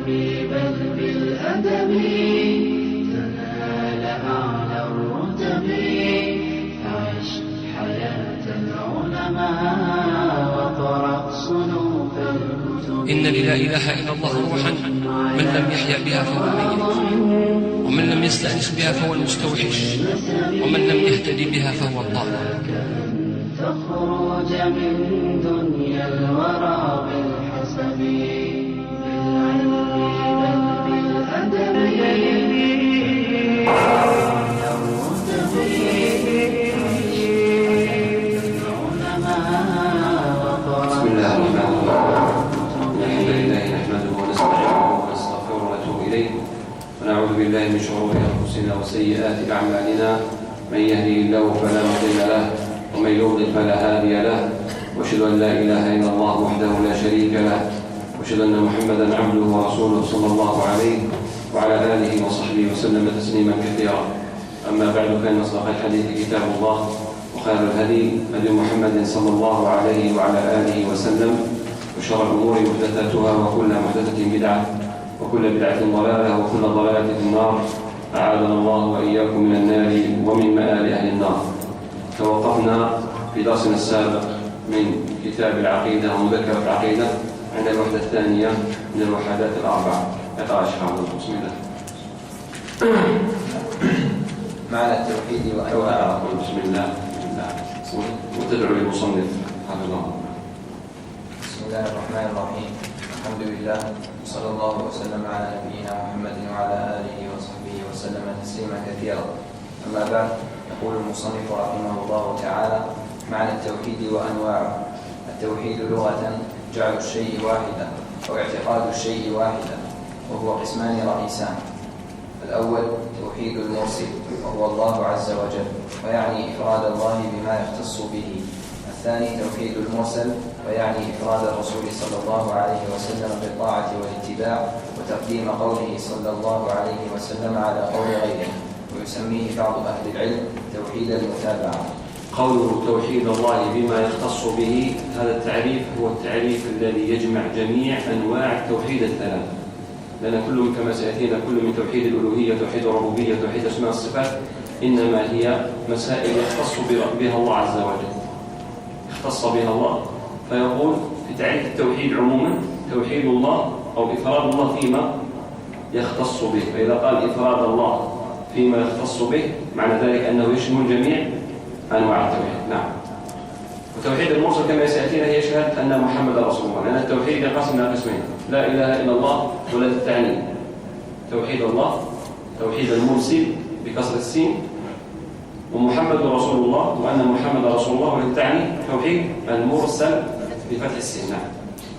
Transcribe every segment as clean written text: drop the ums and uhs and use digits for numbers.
بالعلم بل بالأدب تنال أعلى الرتب عش حياة العلماء وقرأ صنوف الكتب. إن لا إله إلا الله روحا من لم يحيا بها فهو ميت، ومن لم يستأنس بها فهو المستوحش، ومن لم يهتدي بها فهو الضال. تخرج من دنيا الورى بالحسب بالعلم بل بالأدب بسم الله الرحمن الرحيم. الحمد لله نحمده ونستعينه ونستغفره ونتوب إليه، ونعوذ بالله من شرور أنفسنا وسيئات أعمالنا. من يهده الله فلا مضل له، ومن يضلل فلا هادي له، وأشهد أن لا إله إلا الله وحده لا شريك له، وأشهد أن محمدا عبده ورسوله صلى الله عليه وعلى آله وصحبه وسلم تسليما كثيرا. أما بعد، فإن أصدق الحديث كتاب الله، وخير الهدي هدي محمد صلى الله عليه وعلى آله وسلم، وشر الأمور محدثاتها، وكل محدثة بدعة، وكل بدعة ضلالة، وكل ضلالة في النار. أعاذنا الله وإياكم من النار ومن مآل أهل النار. توقفنا في درسنا السابق من كتاب العقيدة ومذكرة العقيدة عند الوحدة الثانية من الوحدات الأربعة. اقرأ الشيخ. بسم الله. معنى التوحيد وأنواعه. بسم الله وتدعو للمصنف حفظه الله. بسم الله الرحمن الرحيم. الحمد لله، صلى الله وسلم على نبينا محمد وعلى آله وصحبه وسلم تسليما كثيرا. أما بعد، يقول المصنف رحمه الله تعالى: معنى التوحيد وأنواعه. التوحيد لغة جعل الشيء واحدا أو اعتقاد الشيء واحدا، وهو قسمان رئيسان. الأول توحيد المرسل، وهو الله عز وجل، ويعني إفراد الله بما يختص به. الثاني توحيد المرسل، ويعني إفراد الرسول صلى الله عليه وسلم بالطاعة والاتباع، وتقديم قوله صلى الله عليه وسلم على قول غيره، ويسميه بعض أهل العلم توحيد المتابعة. قوله توحيد الله بما يختص به، هذا التعريف هو التعريف الذي يجمع جميع أنواع التوحيد الثلاث، لأن كل كما سيأتينا كل من توحيد الألوهية، توحيد الربوبية، توحيد أسماء الصفات، إنما هي مسائل يختص بها الله عز وجل، اختص بها الله. فيقول في تعريف التوحيد عموما: توحيد الله أو إفراد الله فيما يختص به. فإذا قال إفراد الله فيما يختص به، معنى ذلك أنه يشمل جميع أنواع التوحيد. نعم. وتوحيد المرسل كما سيأتينا هي شهادة أن محمد رسول الله، لأن التوحيد ينقسم إلى قسمين: لا إله إلا الله ولا التعني. توحيد الله، توحيد المرسل بكسر السين، ومحمد رسول الله، وأن محمد رسول الله، وللتعني توحيد المرسل بفتح السين. نعم.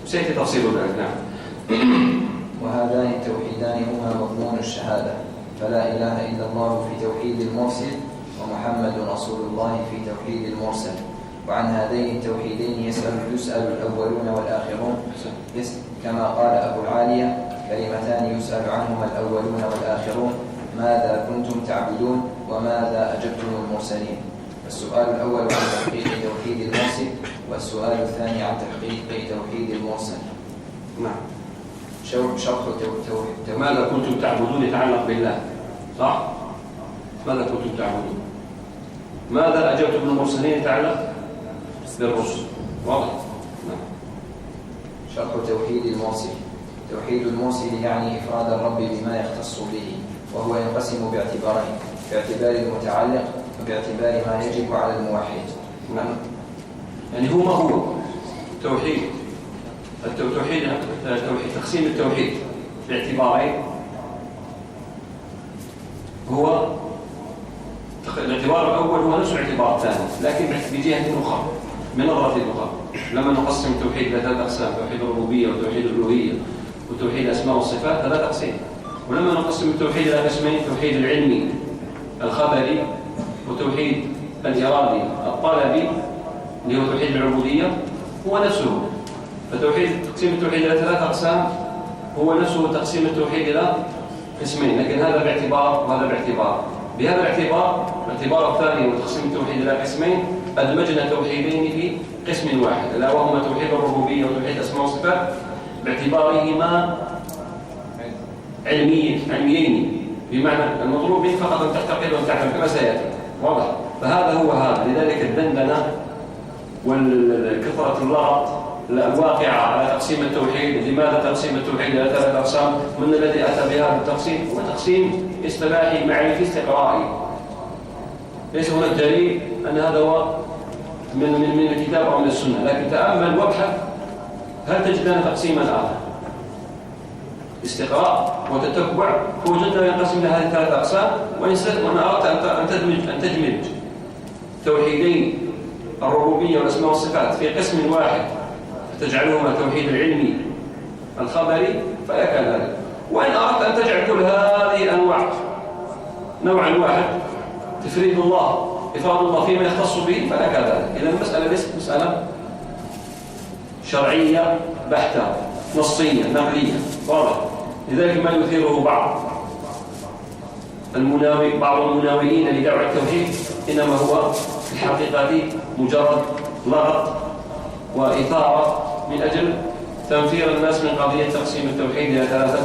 وسيأتي تفصيل ذلك. نعم. وهذان التوحيدان هما مضمون الشهادة، فلا إله إلا الله في توحيد المرسل، ومحمد رسول الله في توحيد المرسل. وعن هذين التوحيدين يسأل الأولون والآخرون، كما قال أبو العالية: كلمتان يسأل عنهما الأولون والآخرون: ماذا كنتم تعبدون، وماذا أجبتم المرسلين. السؤال الأول عن تحقيق توحيد المرسل، والسؤال الثاني عن تحقيق توحيد المرسل. نعم. شرح ماذا كنتم تعبدون يتعلق بالله، صح؟ ماذا كنتم تعبدون. ماذا أجبتم المرسلين يتعلق بالرسل. واضح. نعم. شرح توحيد المرسل. توحيد المرسل يعني إفراد الرب بما يختص به، وهو ينقسم باعتبارين: باعتبار المتعلق، وباعتبار ما يجب على الموحد. نعم. يعني هو ما هو توحيد التوحيد تقسيم التوحيد باعتبارين. هو الاعتبار الأول هو نفس الاعتبار الثاني، لكن بجهة أخرى من الرتب الأخرى. لما نقسم التوحيد إلى ثلاث أقسام: توحيد الربوبية، وتوحيد الألوهية، وتوحيد الأسماء والصفات، ثلاث أقسام. ولما نقسم التوحيد إلى قسمين: توحيد العلمي الخبري، وتوحيد الإرادي الطلبي اللي هو توحيد العبودية، هو نفسه. فتوحيد تقسيم التوحيد إلى ثلاث أقسام هو نفسه تقسيم التوحيد إلى قسمين، لكن هذا باعتبار وهذا باعتبار. بهذا الاعتبار الثاني وتقسيم التوحيد إلى قسمين، أدمجنا توحيدين في قسم واحد، ألا وهما توحيد الربوبية وتوحيد الأسماء والصفات، باعتبارهما علميين، بمعنى المطلوب منك فقط أن تعتقد وأن تعلم كما سيأتي، واضح؟ فهذا هو هذا. لذلك الدندنة والكثرة اللغط الواقعة على تقسيم التوحيد، لماذا تقسيم التوحيد إلى 3 أقسام؟ من الذي أتى بهذا التقسيم؟ هو تقسيم اصطلاحي معرفي استقرائي، ليس هناك دليل أن هذا هو من الكتاب أو من السنة، لكن تأمل وابحث هل تجد لنا تقسيما آخر استقراء وتتبع، فوجدنا ينقسم إلى هذه 3 أقسام. وإن أردت أن تدمج توحيدين الربوبية والأسماء والصفات في قسم واحد فتجعلهما توحيد العلمي الخبري فلا كذلك. وإن أردت أن تجعل كل هذه الأنواع نوعا واحد تفريد الله، إفراد الله فيما يختص به فلا كذلك. إذا المسألة ليست مسألة شرعية بحتة نصية نقلية، واضح؟ لذلك ما يثيره بعض المناوئين لدعوة التوحيد إنما هو في الحقيقة مجرد لغط وإثارة من أجل تنفير الناس من قضية تقسيم التوحيد إلى 3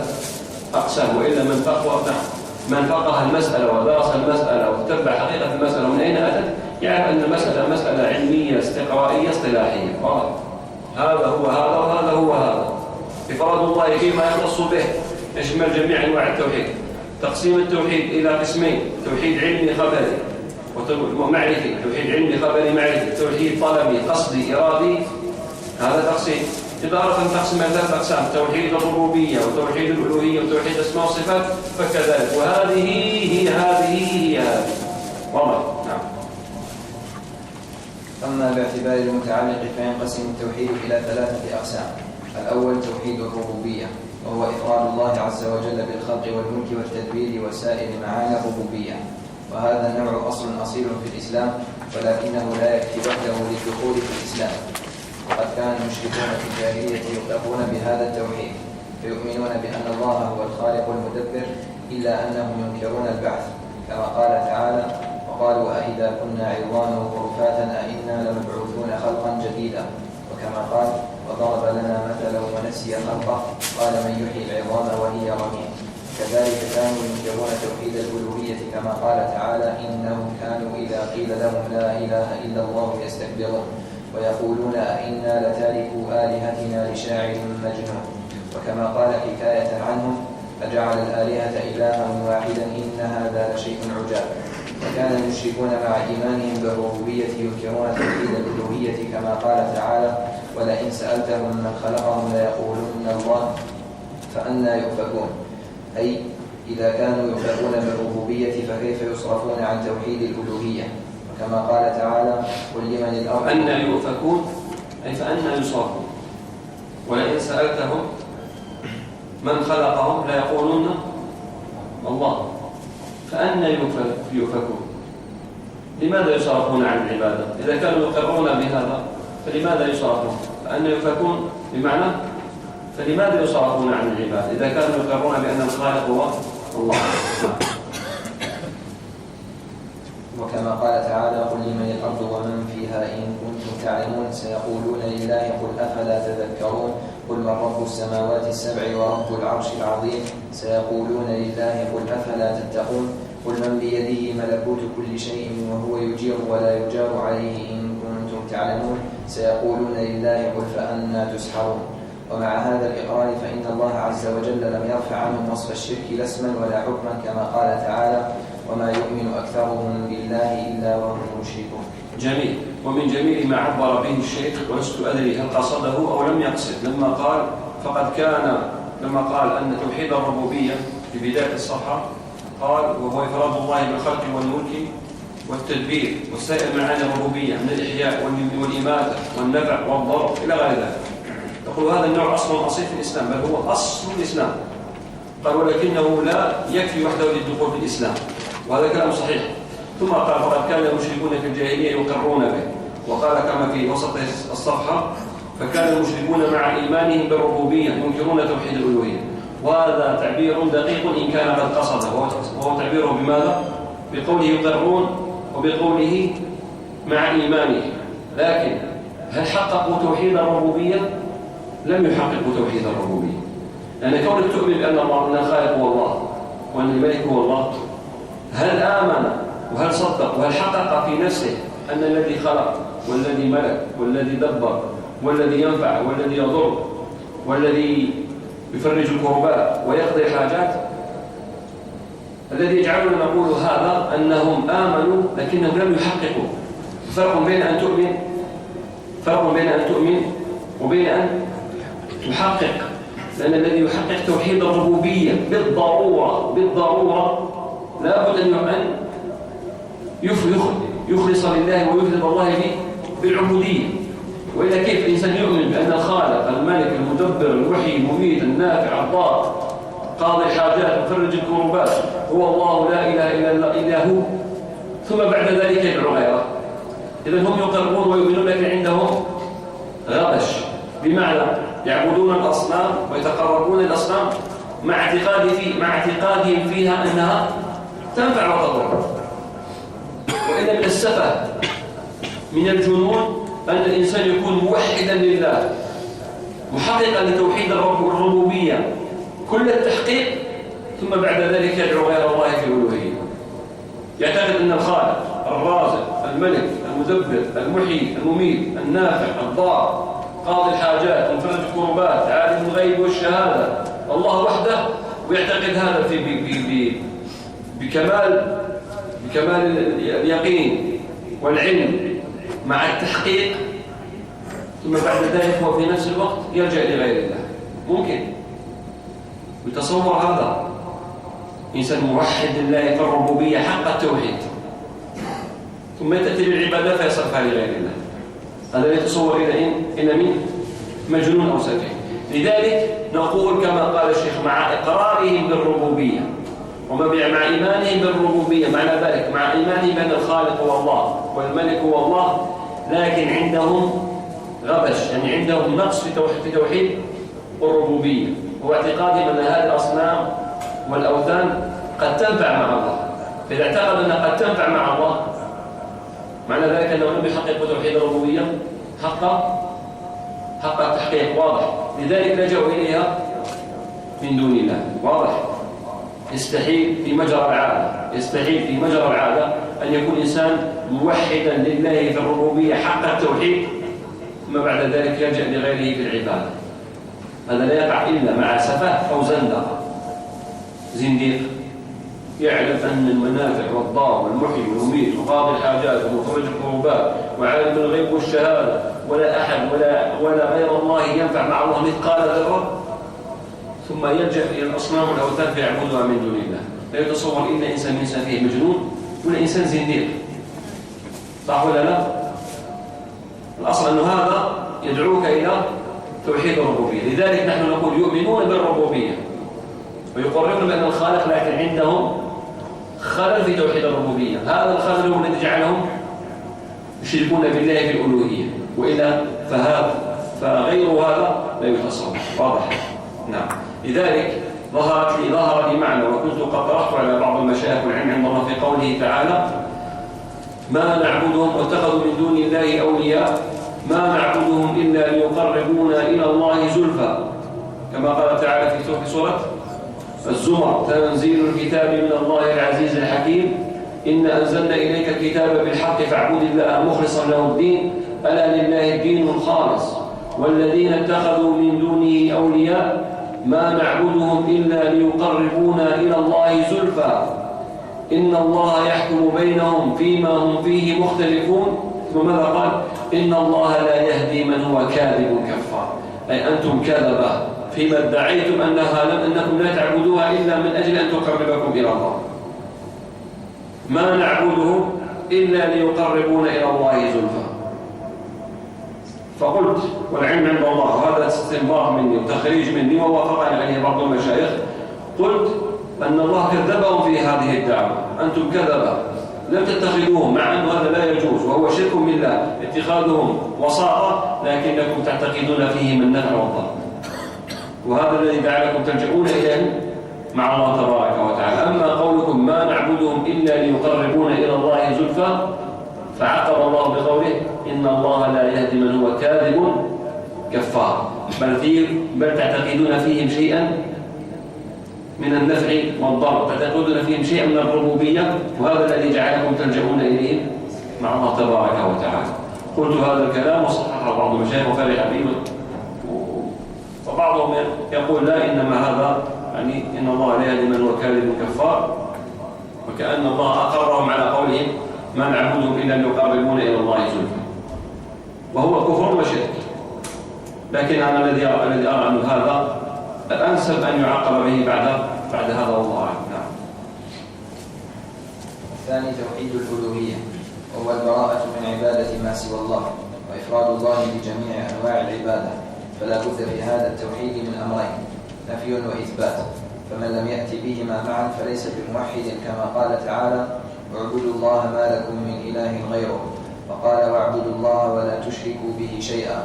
أقسام. وإلا من فقه المسألة ودرس المسألة وتتبع حقيقة المسألة ومن أين أتت يعرف أن المسألة مسألة علمية استقرائية اصطلاحية، واضح؟ هذا هو هذا وهذا هو هذا. إفراد الله فيما يختص به يشمل جميع أنواع التوحيد. تقسيم التوحيد إلى قسمين: توحيد علمي خبري ومعرفي، توحيد علمي خبري معرفي، توحيد طلبي قصدي إرادي، هذا تقسيم. إذا أردت أن تقسم إلى 3 أقسام: توحيد الربوبية وتوحيد الألوهية وتوحيد الأسماء والصفات فكذلك. وهذه هي هذه واضح؟ نعم. أما باعتبار المتعلق فينقسم التوحيد إلى 3 أقسام. الأول توحيد الربوبية، وهو إفراد الله عز وجل بالخلق والملك والتدبير وسائر معاني الربوبية، وهذا النوع أصل أصيل في الإسلام، ولكنه لا يكفي وحده للدخول في الإسلام. وقد كان المشركون في الجاهلية يقرون بهذا التوحيد، فيؤمنون بأن الله هو الخالق المدبر، إلا أنهم ينكرون البعث، كما قال تعالى: وقالوا أئذا كنا عظاما ورفاتا أئنا لمبعوثون خلقا جديدا. وكما قال: وضرب لنا مثلا ونسي خلقه قال من يحيي العظام وهي رميم. كذلك كانوا ينكرون توحيد الألوهية، كما قال تعالى: إنهم كانوا إذا قيل لهم لا إله إلا الله يستكبرون ويقولون أئنا لتاركوا آلهتنا لشاعر مجنون. وكما قال حكاية عنهم: أجعل الآلهة إلها واحدا إن هذا لشيء عجاب. وكان المشركون مع إيمانهم بالربوبية ينكرون توحيد الألوهية، كما قال تعالى: ولئن سألتهم من خلقهم ليقولن الله فأنى يؤفكون. أي إذا كانوا يؤفكون بالربوبية فكيف يصرفون عن توحيد الألوهية؟ وكما قال تعالى: قل لمن الأرض فأنى يؤفكون، أي فأنى يصرفون. ولئن سألتهم من خلقهم ليقولن الله فأنى يؤفكون. لماذا يصرفون عن العبادة؟ إذا كانوا يقرون بهذا فلماذا يصرفون؟ فأنى يؤفكون بمعنى فلماذا يصرفون عن العبادة إذا كانوا يقرون بأن الخالق هو الله؟ وكما قال تعالى: قل لمن الأرض ومن فيها إن كنتم تعلمون سيقولون لله قل أفلا تذكرون قل من رب السماوات السبع ورب العرش العظيم سيقولون لله قل أفلا تتقون قل من بيده ملكوت كل شيء وهو يجير ولا يجار عليه إن كنتم تعلمون سيقولون لله قل فأنى تسحرون. ومع هذا الإقرار فإن الله عز وجل لم يرفع عنهم وصف الشرك لا اسما ولا حكما، كما قال تعالى: وما يؤمن أكثرهم بالله إلا وهم مشركون. جميل. ومن جميل ما عبر به الشيخ ولست أدري هل قصده أو لم يقصد لما قال أن توحيد الربوبية في بداية الصفحة قال: وهو إفراد الله بالخلق والملك والتدبير وسائر معاني الربوبية من الإحياء والإماتة والنفع والضر إلى غير ذلك. يقول هذا النوع أصل أصيل في الإسلام، بل هو أصل الإسلام. قال: ولكنه لا يكفي وحده للدخول في الإسلام، وهذا كلام صحيح. ثم قال: فقد كان المشركون في الجاهلية يقرون به. وقال كما في وسط الصفحة: فكان المشركون مع إيمانهم بالربوبية ينكرون توحيد الألوهية. وهذا تعبير دقيق إن كان قد قصده، وهو تعبيره بماذا؟ بقوله يقرون وبقوله مع إيمانهم. لكن هل حققوا توحيد الربوبية؟ لم يحققوا توحيد الربوبية. لأن كونك تؤمن بأن الله، أن الخالق هو الله وأن الملك هو الله، هل آمن وهل صدق وهل حقق في نفسه أن الذي خلق والذي ملك والذي دبر والذي ينفع والذي يضر والذي يفرج الكربات ويقضي الحاجات؟ الذي يجعلنا نقول هذا أنهم آمنوا لكنهم لم يحققوا. فرق بين أن تؤمن وبين أن تحقق. لأن الذي يحقق توحيد الربوبية بالضرورة لا بد أن يخلص لله ويفرد الله بالعبودية. وإلا كيف الإنسان يؤمن بأن الخالق الملك المدبر المحيي المميت النافع الضار قاضي الحاجات مفرج الكربات هو الله لا إله إلا هو، ثم بعد ذلك يدعو غيره؟ إذن هم يقرون ويؤمنون لكن عندهم غبش، بمعنى يعبدون الأصنام ويتقربون الأصنام مع اعتقادهم فيها أنها تنفع وتضر. وإن من السفه من الجنون أن الإنسان يكون موحدا لله محققا لتوحيد الربوبية كل التحقيق، ثم بعد ذلك يدعو غير الله في الألوهية. يعتقد أن الخالق الرازق الملك المدبر المحيي المميت النافع الضار قاضي الحاجات مفرج الكربات عالم الغيب والشهادة الله وحده، ويعتقد هذا بكمال اليقين والعلم مع التحقيق، ثم بعد ذلك هو في نفس الوقت يرجع لغير الله. ممكن يتصور هذا إنسان موحد لله في الربوبية حق التوحيد ثم تأتي بالعبادة فيصرفها لغير الله؟ هذا لا يتصور إلى من مجنون أو سفيه. لذلك نقول كما قال الشيخ مع إقرارهم بالربوبية ومع إيمانهم بالربوبية، معنى ذلك مع إيمانهم بأن الخالق هو الله والملك هو الله، لكن عندهم غبش، يعني عندهم نقص في توحيد الربوبية، واعتقادهم أن هذه الأصنام والأوثان قد تنفع مع الله. فإذا اعتقد أنها قد تنفع مع الله معنى ذلك أنه لم يحقق توحيد الربوبية حق التحقيق. واضح؟ لذلك لجأوا إليها من دون الله. واضح؟ يستحيل في مجرى العادة أن يكون إنسان موحدا لله في الربوبية حق التوحيد ثم بعد ذلك يلجأ لغيره في العبادة. هذا لا يقع إلا مع سفاه أو زنديق يعلم أن المنافع والضار والمحيي والمميت وقاضي الحاجات ومخرج الكربات وعالم الغيب والشهادة ولا أحد ولا غير الله ينفع مع الله مثقال ذرة، ثم يلجأ إلى الأصنام والأوثان فيعبدها من دون الله. لا يتصور إلا إنسان من سفيه مجنون ولا إنسان زنديق. صح ولا لا؟ الأصل أنه هذا يدعوك إلى توحيد الربوبية. لذلك نحن نقول يؤمنون بالربوبية ويقررون بأن الخالق، لكن عندهم خلل في توحيد الربوبية. هذا الخلل هو الذي جعلهم يشركون بالله في الألوهية، وإلا فغير هذا لا يتصور. واضح؟ نعم. لذلك ظهر لي معنى وكنت قد طرحت على بعض المشايخ والعلم عند الله في قوله تعالى: ما نعبدهم واتخذوا من دون الله أولياء ما نعبدهم إلا ليقربونا إلى الله زلفى، كما قال تعالى في سورة الزمر: تنزيل الكتاب من الله العزيز الحكيم إن أنزلنا إليك الكتاب بالحق فاعبد الله مخلصا له الدين ألا لله الدين الخالص والذين اتخذوا من دونه أولياء ما نعبدهم إلا ليقربونا إلى الله زلفى إن الله يحكم بينهم فيما هم فيه مختلفون. ثم ماذا قال؟ إن الله لا يهدي من هو كاذب كفار، أي أنتم كذبة فيما ادعيتم أنكم لا تعبدوها إلا من أجل أن تقربكم إلى الله. ما نعبدهم إلا ليقربونا إلى الله زلفى. فقلت والعلم عند الله، وهذا استنباط مني وتخريج مني ووافقني عليه بعض المشايخ، قلت أن الله كذبهم في هذه الدعوة. أنتم كذبة لم تتخذوهم، مع أن هذا لا يجوز وهو شرك بالله اتخاذهم وساطة، لكنكم تعتقدون فيهم النفع والضر، وهذا الذي جعلكم تلجؤون إليه مع الله تبارك وتعالى. أما قولكم ما نعبدهم إلا ليقربونا إلى الله زلفى، فعقب الله بقوله: إن الله لا يهدي من هو كاذب كفار. بل تعتقدون فيهم شيئا من النفع والضر، تعتقدون فيهم شيئا من الربوبية، وهذا الذي جعلكم تلجؤون إليه مع الله تبارك وتعالى. قلت هذا الكلام وصححه بعض المشايخ وفرح به، وبعضهم يقول لا، إنما هذا يعني إن الله لا يهدي من هو كاذب كفار، وكأن الله أقرهم على قولهم ما نعبدهم إلا ليقربونا إلى الله زلفى، وهو كفر وشرك. لكن أنا الذي أرى أن هذا الأنسب أن يعاقب به بعد هذا والله أعلم. نعم. الثاني توحيد الألوهية، وهو البراءة من عبادة ما سوى الله، وإفراد الله بجميع أنواع العبادة. فلا بد في هذا التوحيد من أمرين: نفي وإثبات. فمن لم يأتي بهما معا فليس بموحد، كما قال تعالى: واعبدوا الله ما لكم من إله غيره، وقال: واعبدوا الله ولا تشركوا به شيئا،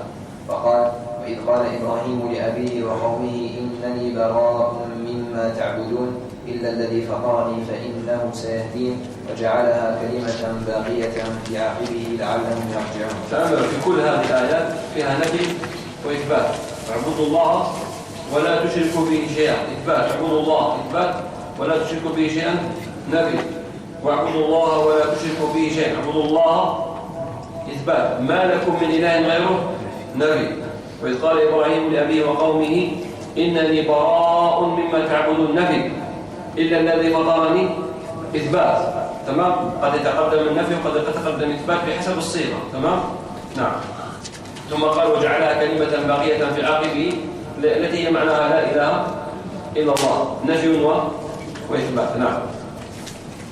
وقال: وإذ قال إبراهيم لأبيه وقومه إنني براء مما تعبدون إلا الذي فطرني فإنه سيهدين، وجعلها كلمة باقية في عقبه لعلهم يرجعون. تأمل في كل هذه الآيات فيها نفي وإثبات. اعبدوا الله ولا تشركوا به شيئا، إثبات. اعبدوا الله، إثبات. ولا تشركوا به شيئا، نفي. واعبدوا الله ولا تشركوا به شيئا، اعبدوا الله، إثبات. ما لكم من إله غيره، نفي. وإذ قال إبراهيم لأبيه وقومه إنني براء مما تعبدون، نفي. إلا الذي فطرني، إثبات. تمام. قد يتقدم النفي وقد يتقدم الإثبات بحسب الصيغة. تمام. نعم. ثم قال: وجعلها كلمة باقية في عقبه، التي هي معناها لا إله إلا الله، نفي وإثبات. نعم.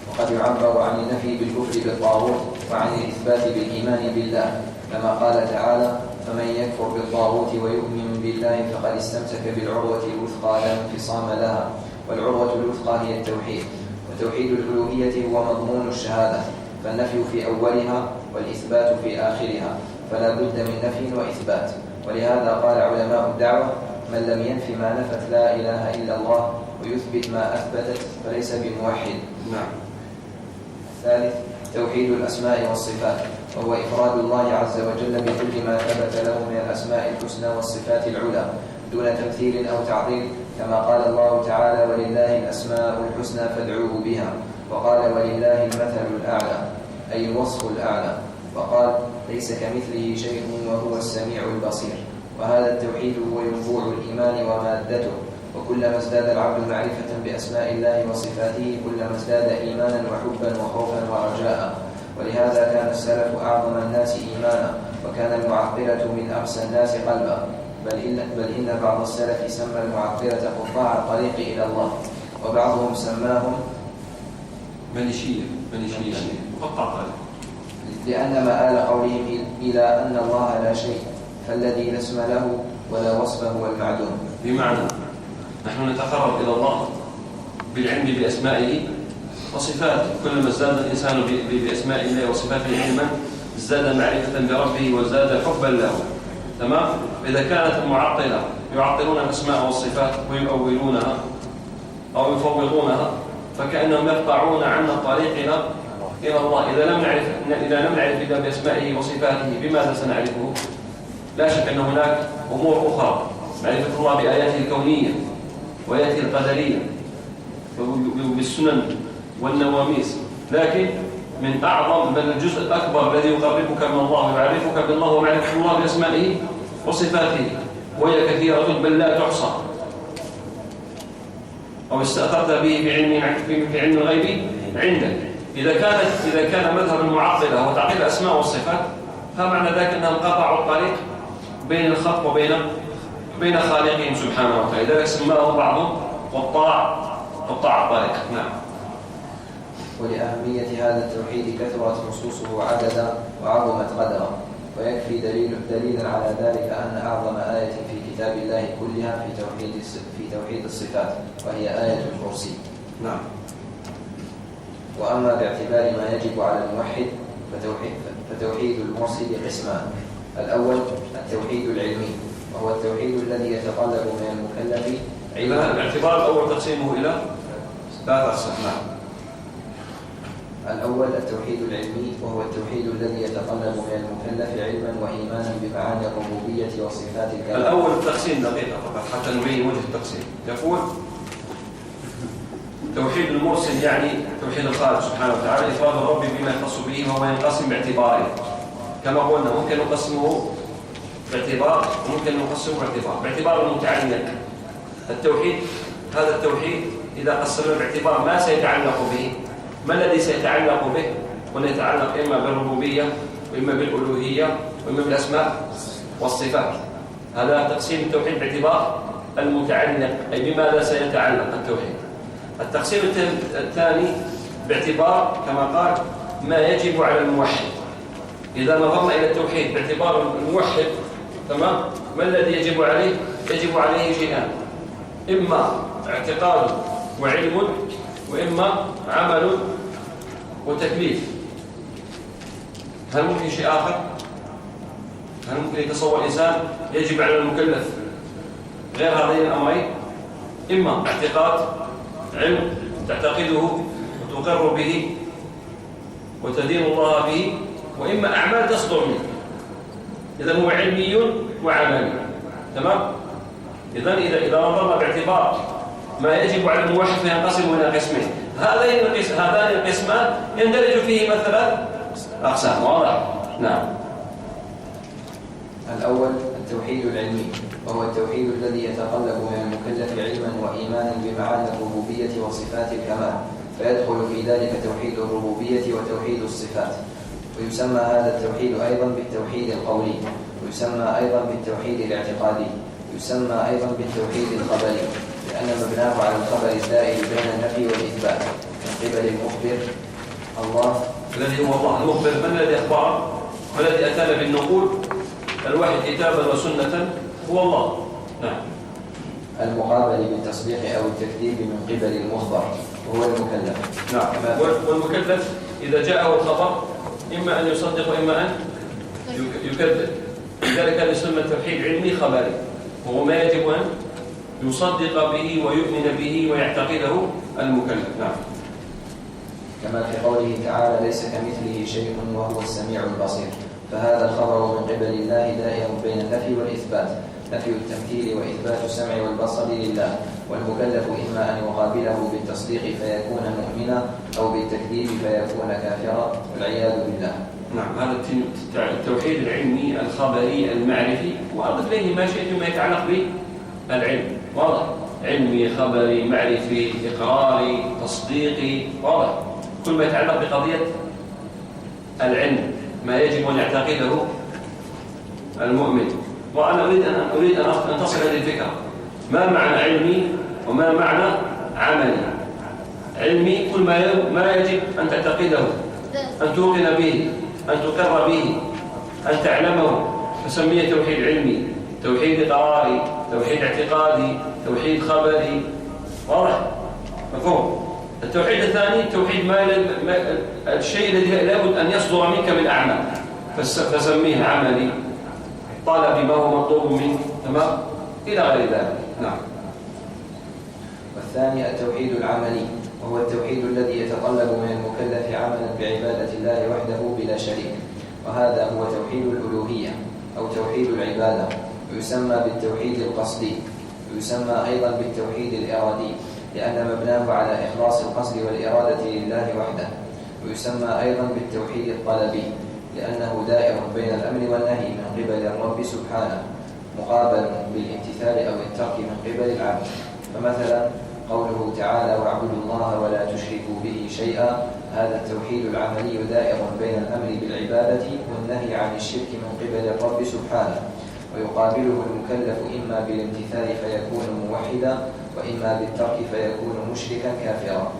وقد يعبر عن النفي بالكفر بالطاغوت، وعن الإثبات بالإيمان بالله، كما قال تعالى: فمن يكفر بالطاغوت ويؤمن بالله فقد استمسك بالعروة الوثقى لا انفصام لها، والعروة الوثقى هي التوحيد. وتوحيد الألوهية هو مضمون الشهادة، فالنفي في أولها والإثبات في آخرها، فلا بد من نفي وإثبات. ولهذا قال علماء الدعوة: من لم ينفي ما نفت لا إله إلا الله ويثبت ما أثبتت فليس بموحد. نعم. الثالث توحيد الأسماء والصفات، وهو إفراد الله عز وجل بكل ما ثبت له من الأسماء الحسنى والصفات العلى دون تمثيل أو تعطيل، كما قال الله تعالى: ولله الأسماء الحسنى فادعوه بها، وقال: ولله المثل الأعلى، أي الوصف الأعلى، وقال: ليس كمثله شيء وهو السميع البصير. وهذا التوحيد هو ينبوع الإيمان ومادته، وكلما ازداد العبد معرفة بأسماء الله وصفاته كلما ازداد إيمانا وحبا وخوفا ورجاء. ولهذا كان السلف أعظم الناس إيمانا، وكان المعطلة من أقسى الناس قلبا، بل إن بعض السلف سمى المعطلة قطاع الطريق إلى الله، وبعضهم سماهم منشية قطاع الطريق، لأن مآل قولهم إلى أن الله لا شيء، فالذي لا اسم له ولا وصف هو المعدوم. بمعنى نحن نتقرب إلى الله بالعلم بأسمائه وصفاته، كلما ازداد الإنسان بأسماء الله وصفاته علما ازداد معرفة بربه وازداد حبا له. تمام. إذا كانت المعطلة يعطلون الأسماء والصفات ويؤولونها أو يفوضونها فكأنهم يقطعون عنا الطريق إلى الله. إذا لم نعرف إلا بأسمائه وصفاته بماذا سنعرفه؟ لا شك أن هناك أمور أخرى، معرفة الله بآياته الكونية وآياته القدرية وبالسنن والنواميس، لكن من أعظم بل الجزء الأكبر الذي يقربك من الله ويعرفك بالله هو معرفة الله بأسمائه وصفاته، وهي كثيرة بل لا تحصى. أو استأثرت به في علم الغيب عندك. إذا كان مذهب المعطلة هو تعطيل الأسماء والصفات، فمعنى ذلك أنهم قطعوا الطريق بين الخلق وبين خالقهم سبحانه وتعالى. لذلك سماه بعضهم قطاع الطريق. نعم. ولأهمية هذا التوحيد كثرت نصوصه عددا وعظمت قدرا، ويكفي دليلا على ذلك أن أعظم آية في كتاب الله كلها في توحيد الصفات، وهي آية الكرسي. نعم. وأما باعتبار ما يجب على الموحد فتوحيد المرسل قسمان: الأول التوحيد العلمي، وهو التوحيد الذي يتطلب من المكلف علما. باعتبار الأول تقسيمه إلى ثلاث أقسام. نعم. الأول التوحيد العلمي، وهو التوحيد الذي يتطلب من المكلف علما وإيمانا بمعاني الربوبية وصفات الكمال. الأول التقسيم دقيقة فقط حتى نبين وجه التقسيم. يقول توحيد المرسل يعني توحيد الخالق سبحانه وتعالى، إفراد الرب بما يخص به، وهو ينقسم باعتباره كما قلنا، ممكن نقسمه باعتبار وممكن نقسمه باعتبار المتعلق. التوحيد هذا التوحيد إذا قسمنا باعتبار ما سيتعلق به، ما الذي سيتعلق به؟ ونتعلق إما بالربوبية وإما بالألوهية وإما بالأسماء والصفات. هذا تقسيم التوحيد باعتبار المتعلق، أي بماذا سيتعلق التوحيد. التقسيم الثاني باعتبار كما قال ما يجب على الموحد. إذا نظرنا إلى التوحيد باعتبار الموحد تمام، ما الذي يجب عليه؟ يجب عليه شيئان، إما اعتقاد وعلم، وإما عمل وتكليف. هل ممكن شيء آخر؟ هل ممكن يتصور إنسان يجب على المكلف غير هذين الأمرين؟ إما اعتقاد علم تعتقده وتقر به وتدين الله به، وإما أعمال تصدر منه. إذا هو علمي وعملي تمام. إذا نظرنا باعتبار ما يجب على الموحد فينقسم إلى قسمين. هذان القسمان يندرج فيهما ثلاث أقسام. واضح؟ نعم. الأول التوحيد العلمي، وهو التوحيد الذي يتطلب من المكلف علما وإيمانا بمعاني الربوبية وصفات الكمال، فيدخل في ذلك توحيد الربوبية وتوحيد الصفات. ويسمى هذا التوحيد أيضا بالتوحيد القولي، ويسمى أيضا بالتوحيد الاعتقادي، ويسمى أيضا بالتوحيد الخبري، لأن مبناه على الخبر الدائر بين النفي والإثبات من قبل المخبر الله الذي هو الله المخبر. من الذي أخبر؟ من الذي أتانا بالنقول الوحي كتابا وسنة؟ هو الله. نعم. المقابل بالتصديق أو التكذيب من قبل المخبر وهو المكلف. نعم. والمكلف إذا جاءه الخبر إما أن يصدق وإما أن يكذب. لذلك يسمى التوحيد علمي خبري، وهو ما يجب أن يصدق به ويؤمن به ويعتقده المكلف. نعم. كما في قوله تعالى ليس كمثله شيء وهو السميع البصير، فهذا الخبر من قبل الله دائر بين النفي والإثبات، نفي التمثيل وإثبات السمع والبصر لله، والمكلف إما أن يقابله بالتصديق فيكون مؤمنا أو بالتكذيب فيكون كافرا والعياذ بالله. نعم. هذا التوحيد العلمي الخبري المعرفي، وأضف إليه ما شئت ما يتعلق بالعلم. واضح؟ علمي خبري معرفي إقراري تصديقي. واضح؟ كل ما يتعلق بقضية العلم ما يجب أن يعتقده المؤمن. وأنا أريد أن تصل هذه الفكرة. ما معنى علمي وما معنى عملي؟ علمي كل ما يجب أن تعتقده، أن توقن به، أن تقر به، أن تعلمه، فسميه توحيد علمي. توحيد قراري، توحيد اعتقادي، توحيد خبري. واضح؟ مفهوم؟ التوحيد الثاني توحيد الشيء الذي لابد أن يصدر منك من أعمال، فسميه عملي، طالب ما هو مطلوب منك تمام إلى غير ذلك. نعم. والثاني التوحيد العملي، وهو التوحيد الذي يتطلب من المكلف عملا بعبادة الله وحده بلا شريك، وهذا هو توحيد الألوهية أو توحيد العبادة، ويسمى بالتوحيد القصدي، ويسمى أيضا بالتوحيد الإرادي، لأن مبناه على إخلاص القصد والإرادة لله وحده، ويسمى أيضا بالتوحيد الطلبي، لأنه دائر بين الأمر والنهي من قبل الرب سبحانه، مقابل بالامتثال أو الترك من قبل العبد. فمثلا قوله تعالى واعبدوا الله ولا تشركوا به شيئا، هذا التوحيد العملي دائر بين الأمر بالعبادة والنهي عن الشرك من قبل الرب سبحانه، ويقابله المكلف إما بالامتثال فيكون موحدا، وإما بالترك فيكون مشركا كافرا.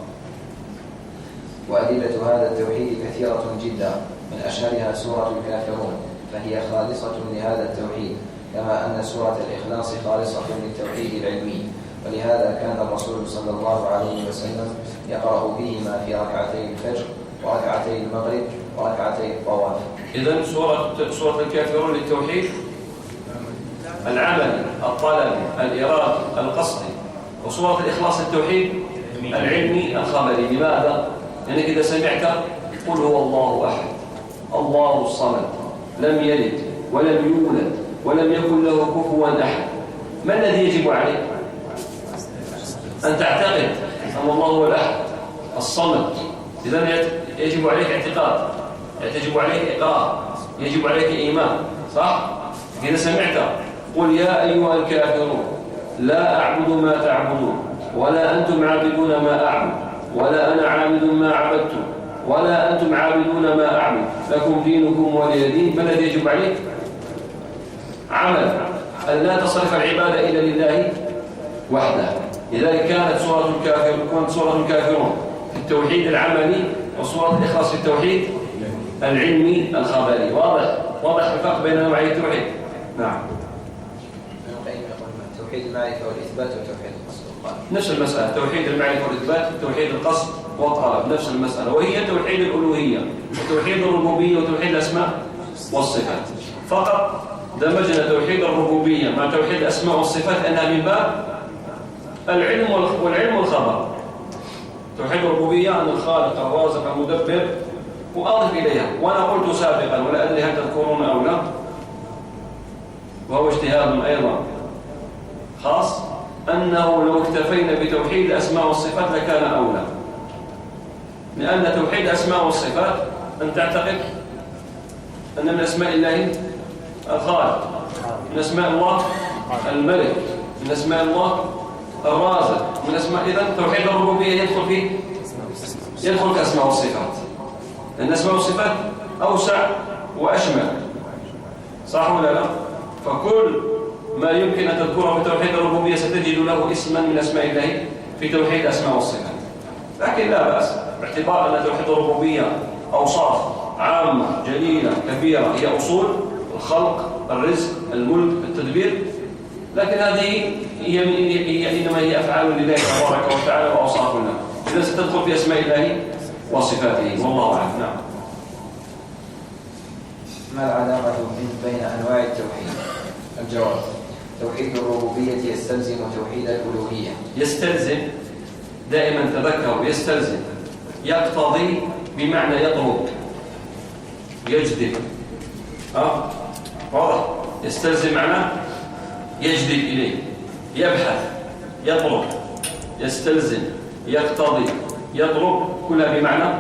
وأدلة هذا التوحيد كثيرة جدا، من أشهرها سورة الكافرون، فهي خالصة لهذا التوحيد، كما أن سورة الإخلاص خالصة للتوحيد العلمي، ولهذا كان الرسول صلى الله عليه وسلم يقرأ بهما في ركعتي الفجر وركعتي المغرب وركعتي الطواف. إذن سورة الكافرون للتوحيد العملي الطلبي الإرادي القصدي، وسورة الإخلاص التوحيد العلمي الخبري. لماذا؟ لأنك إذا سمعت قل هو الله أحد الله الصمد لم يلد ولم يولد ولم يكن له كفوا أحد. ما الذي يجب عليك؟ أن تعتقد أن الله هو الأحد الصمد. إذن يجب عليك اعتقاد، يجب عليك إقرار، يجب عليك إيمان، صح؟ إذا سمعت قل يا أيها الكافرون لا أعبد ما تعبدون ولا أنتم عابدون ما أعبد ولا أنا عابد ما عبدتم ولا أنتم عابدون ما أعبد لكم دينكم ولي دين، ما الذي يجب عليك؟ عمل أن لا تصرف العبادة إلا لله وحده. لذلك كانت سورة الكافرون في التوحيد العملي وسورة الإخلاص في التوحيد العلمي الخبري. واضح الفرق بين نوعي التوحيد. نعم. توحيد المعرفة والإثبات وتوحيد القصد والطلب نفس المسألة، توحيد المعرفة والإثبات توحيد القصد والطلب نفس المسألة، وهي توحيد الألوهية وتوحيد الربوبية وتوحيد الأسماء والصفات. فقط دمجنا توحيد الربوبية مع توحيد الأسماء والصفات أنها من باب العلم والعلم والخبر. توحيد الربوبية أن الخالق الرازق المدبر، وأضف إليها وأنا قلت سابقا ولا أدري هل تذكرون أو لا، وهو اجتهاد أيضا خاص، أنه لو اكتفينا بتوحيد الأسماء والصفات لكان أولى، لأن توحيد الأسماء والصفات أن تعتقد أن من أسماء الله الخالق، من أسماء الله الملك، من أسماء الله الرازق، من أسماء. إذن توحيد الربوبية يدخل في الأسماء والصفات، لأن الأسماء والصفات أوسع وأشمل، صح ولا لا؟ فكل ما يمكن أن تذكره في توحيد الربوبية ستجد له اسما من أسماء الله في توحيد الأسماء والصفات. لكن لا بأس باعتبار أن توحيد الربوبية أوصاف عامة جليلة كبيرة، هي أصول الخلق الرزق الملك التدبير، لكن هذه إنما هي أفعال لله تبارك وتعالى وأوصاف له، إذا ستدخل في أسماء الله وصفاته والله أعلم. نعم. ما العلاقة بين أنواع التوحيد؟ الجواب: توحيد الربوبية يستلزم توحيد الألوهية. يستلزم، دائما تذكروا، يستلزم يقتضي بمعنى يطلب يجذب. واضح؟ يستلزم معناه يجذب إليه، يبحث، يطلب، يستلزم، يقتضي، يطلب، كلها بمعنى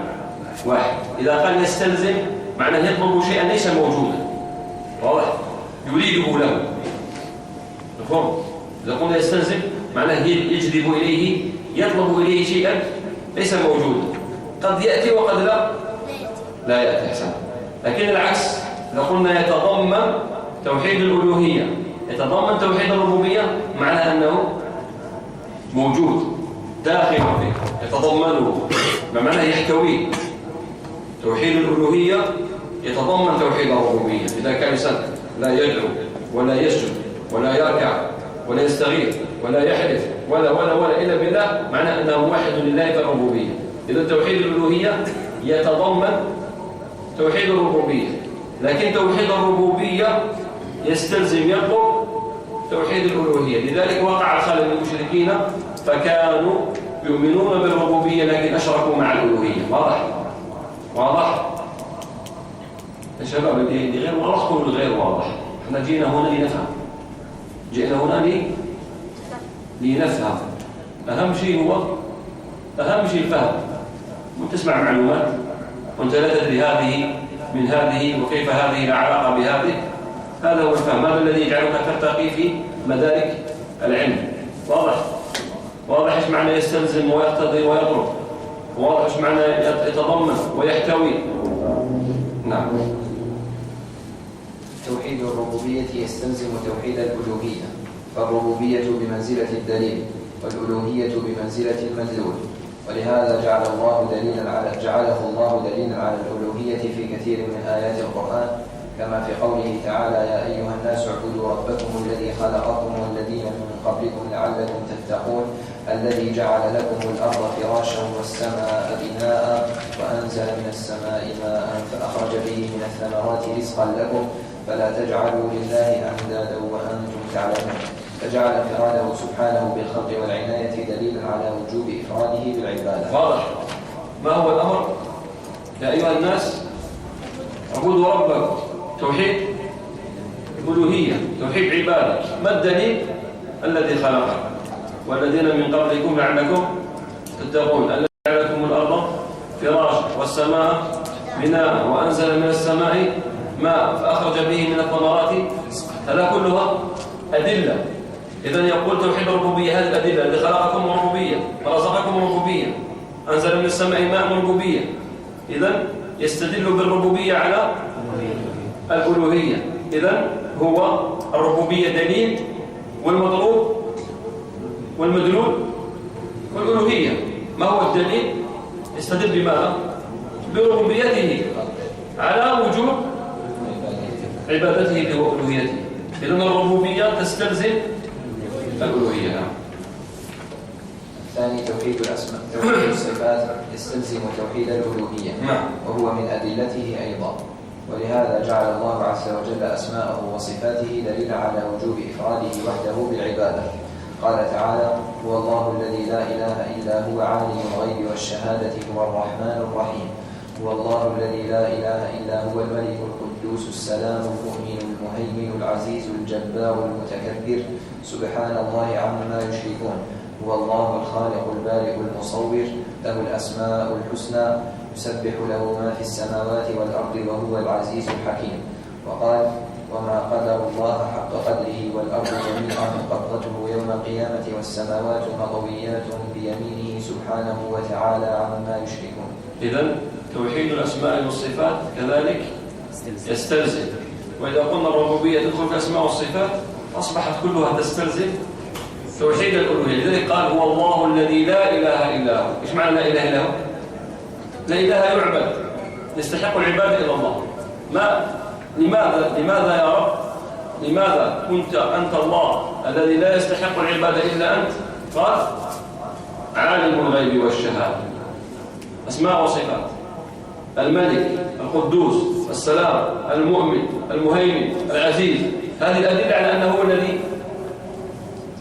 واحد. إذا قال يستلزم معناه يطلب شيئا ليس موجودا، واضح؟ يريده له، مفهوم؟ إذا قلنا يستلزم معناه يجذب إليه، يطلب إليه شيئا ليس موجودا، قد يأتي وقد لا يأتي. أحسن. لكن العكس، إذا قلنا يتضمن توحيد الألوهية يتضمن توحيد الربوبية، معناه أنه موجود داخل فيه، يتضمنه، بمعنى يحتويه. توحيد الألوهية يتضمن توحيد الربوبية. إذا كان إنسان لا يدعو ولا يسجد ولا يركع ولا يستغيث ولا يحلف ولا إلا بالله، معناه أنه موحد لله في الربوبية. إذا توحيد الألوهية يتضمن توحيد الربوبية، لكن توحيد الربوبية يستلزم يطلب توحيد الألوهية. لذلك وقع خلل المشركين فكانوا يؤمنون بالربوبية لكن أشركوا مع الألوهية. واضح؟ يا شباب، اللي غير واضح كل غير واضح. احنا جئنا هنا لنفهم، لنفهم. أهم شيء الفهم. وتسمع معلومات وأنت لا تدري هذه من هذه وكيف هذه لا علاقة بهذه، هذا هو الفهم. هذا الذي يجعلك ترتقي في مدارك العلم. واضح ايش معنى يستلزم ويقتضي ويطلب، واضح ايش معنى يتضمن ويحتوي. نعم. توحيد الربوبية يستلزم توحيد الألوهية، فالربوبية بمنزلة الدليل والألوهية بمنزلة المدلول، ولهذا جعله الله دليلا على الألوهية في كثير من آيات القرآن، كما في قوله تعالى: يا أيها الناس اعبدوا ربكم الذي خلقكم والذين من قبلكم لعلكم تتقون، الذي جعل لكم الأرض فراشا والسماء بناء وأنزل من السماء ماء فأخرج به من الثمرات رزقا لكم فلا تجعلوا لله أندادا وأنتم تعلمون. فجعل انفراده سبحانه بالخلق والعناية دليلا على وجوب إفراده بالعبادة. واضح. ما هو الأمر؟ يا أيها الناس اعبدوا ربكم، توحيد ألوهية، توحيد عبادة. ما الدليل؟ الذي خلقكم والذين من قبلكم لعلكم تتقون، الذي جعل لكم الأرض فراشا والسماء بناء وأنزل من السماء ماء فأخرج به من الثمرات. هذا كلها أدلة. إذن يقول توحيد الربوبية هذه الأدلة، الذي خلقكم ربوبية ورزقكم ربوبية، أنزل من السماء ماء ربوبية. إذن يستدل بالربوبية على الألوهية. إذن هو الربوبية دليل، والمطلوب والمدلول والألوهية. ما هو الدليل؟ يستدل بماذا؟ بربوبيته على وجوب عبادته وألوهيته. إذن الربوبية تستلزم الألوهية. الثاني توحيد الأسماء، توحيد الصفات يستلزم توحيد الألوهية، وهو من أدلته أيضا. ولهذا جعل الله عز وجل أسماءه وصفاته دليلا على وجوب إفراده وحده بالعبادة. قال تعالى: هو الله الذي لا إله إلا هو عالم الغيب والشهادة هو الرحمن الرحيم. هو الله الذي لا إله إلا هو الملك القدوس السلام المؤمن المهيمن العزيز الجبار المتكبر سبحان الله عما يشركون. هو الله الخالق البارئ المصور، له الأسماء الحسنى، يسبح له ما في السماوات والأرض وهو العزيز الحكيم. وقال: وما قدر الله حق قدره والأرض جميعا قبضته يوم القيامة والسماوات مطويات بيمينه سبحانه وتعالى عما يشركون. إذن توحيد الأسماء والصفات كذلك يستلزم. وإذا قلنا الربوبية تدخل في الأسماء والصفات أصبحت كلها تستلزم توحيد الألوهية. لذلك قال: هو الله الذي لا إله إلا هو. إيش معنى لا إله إلا هو؟ لا إله يعبد، يستحق العبادة إلا الله. لماذا يا رب؟ لماذا كنت أنت الله الذي لا يستحق العبادة إلا أنت؟ قال: عالم الغيب والشهادة. أسماء وصفات: الملك، القدوس، السلام، المؤمن، المهيمن، العزيز. هذه الأدلة على أنه هو الذي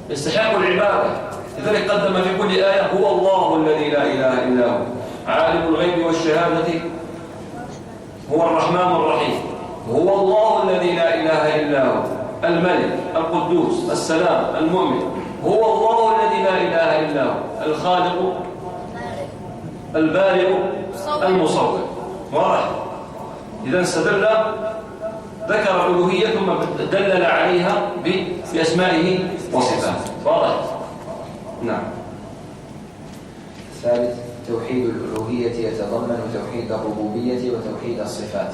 يستحق العبادة. لذلك قدم في كل آية: هو الله الذي لا إله إلا هو عالم الغيب والشهادة هو الرحمن الرحيم. هو الله الذي لا إله إلا هو الملك القدوس السلام المؤمن. هو الله الذي لا إله إلا هو الخالق البارئ المصور. واضح؟ إذا استدل، ذكر الألوهية ثم دلل عليها بأسمائه وصفاته. واضح؟ نعم. الثالث توحيد الألوهية يتضمن توحيد الربوبية وتوحيد الصفات،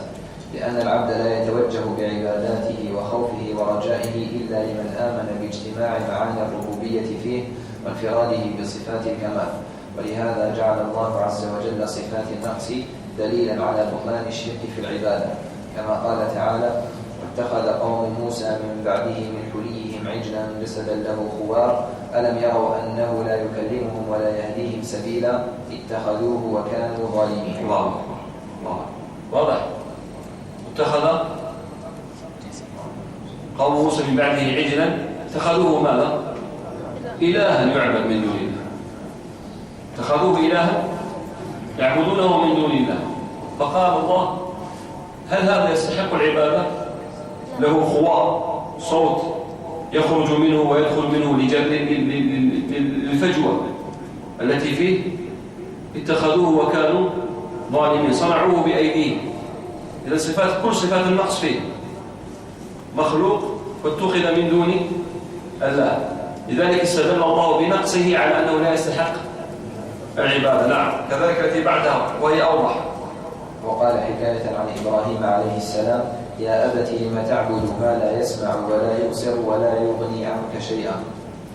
لأن العبد لا يتوجه بعباداته وخوفه ورجائه إلا لمن آمن باجتماع معاني الربوبية فيه وانفراده بصفات الكمال. ولهذا جعل الله عز وجل صفات النقص دليلا على بطلان الشرك في العبادة، كما قال تعالى: واتخذ قوم موسى من بعده من حليهم عجلا جسدا له خوار ألم يروا أنه لا يكلمهم ولا يهديهم سبيلا اتخذوه وكانوا ظالمين. الله واضح. اتخذ قوم موسى من بعده عجلا اتخذوه ماذا؟ إلها يعبد من دون الله. اتخذوه إلها يعبدونه من دون الله. فقال الله: هل هذا يستحق العبادة؟ له خوار، صوت يخرج منه ويدخل منه للفجوة التي فيه. اتخذوه وكانوا ظالمين، صنعوه بأيديهم. إذا صفات، كل صفات النقص فيه مخلوق واتخذ من دون الله. لذلك استدل الله بنقصه على أنه لا يستحق العبادة. نعم. كذلك التي بعدها وهي أوضح. وقال حكاية عن إبراهيم عليه السلام: يا أبت لم تعبد ما لا يسمع ولا يبصر ولا يغني عنك شيئا.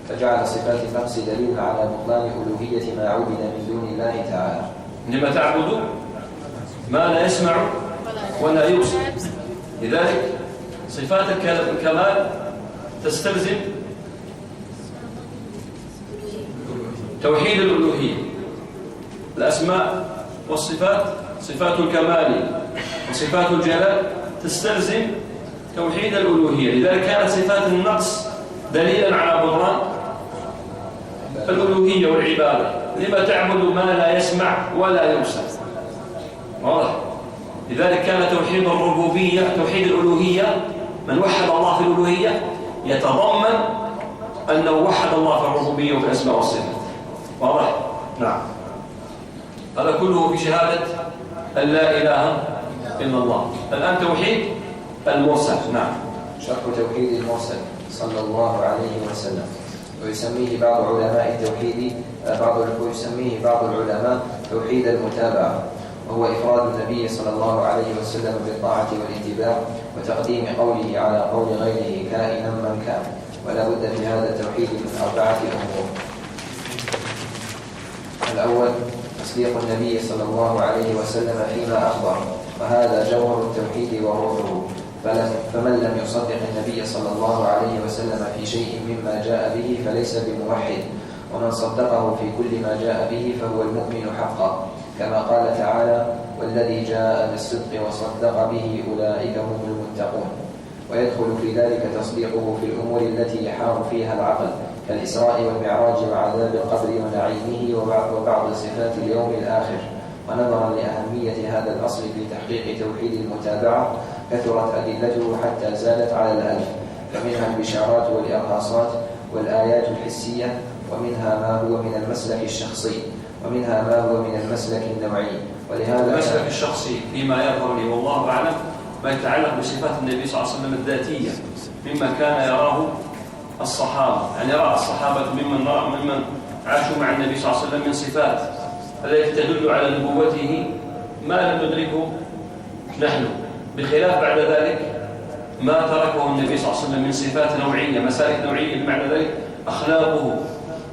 فجعل صفات النقص دليلا على بطلان ألوهية ما عبد من دون الله تعالى. لما تعبد ما لا يسمع ولا يبصر. لذلك صفات الكمال تستلزم توحيد الألوهية. الأسماء والصفات، صفات الكمال وصفات الجلال تستلزم توحيد الألوهية. لذلك كانت صفات النقص دليلا على بطلان الألوهية والعبادة. لما تعبد ما لا يسمع ولا يبصر. واضح؟ لذلك كان توحيد الربوبية توحيد الألوهية، من وحد الله في الألوهية يتضمن أنه وحد الله في الربوبية وفي الأسماء والصفات. واضح؟ نعم. هذا كله في شهادة أن لا إله إلا الله. الآن توحيد المرسل. نعم. شرح توحيد المرسل صلى الله عليه وسلم. ويسميه بعض علماء التوحيد بعض العلماء توحيد المتابعة، وهو إفراد النبي صلى الله عليه وسلم بالطاعة والاتباع وتقديم قوله على قول غيره كائنا من كان. ولا بد في هذا التوحيد من 4 أمور. الأول تصديق النبي صلى الله عليه وسلم فيما أخبر، وهذا جوهر التوحيد وروحه. فمن لم يصدق النبي صلى الله عليه وسلم في شيء مما جاء به فليس بموحد، ومن صدقه في كل ما جاء به فهو المؤمن حقا، كما قال تعالى: والذي جاء بالصدق وصدق به أولئك هم المتقون. ويدخل في ذلك تصديقه في الأمور التي يحار فيها العقل، كالإسراء والمعراج وعذاب القبر ونعيمه وبعض صفات اليوم الآخر. ونظرا لأهمية هذا الأصل في تحقيق توحيد المتابعة كثرت أدلته حتى زادت على 1000، فمنها البشارات والإرهاصات والآيات الحسية، ومنها ما هو من المسلك الشخصي، ومنها ما هو من المسلك النوعي. ولهذا المسلك الشخصي فيما يظهر لي والله أعلم ما يتعلق بصفات النبي صلى الله عليه وسلم الذاتية مما كان يراه الصحابة، يعني يرى الصحابة ممن عاشوا مع النبي صلى الله عليه وسلم من صفات التي تدل على نبوته ما لم ندركه نحن، بخلاف بعد ذلك ما تركه النبي صلى الله عليه وسلم من صفات نوعية، مسالك نوعية، بمعنى ذلك أخلاقه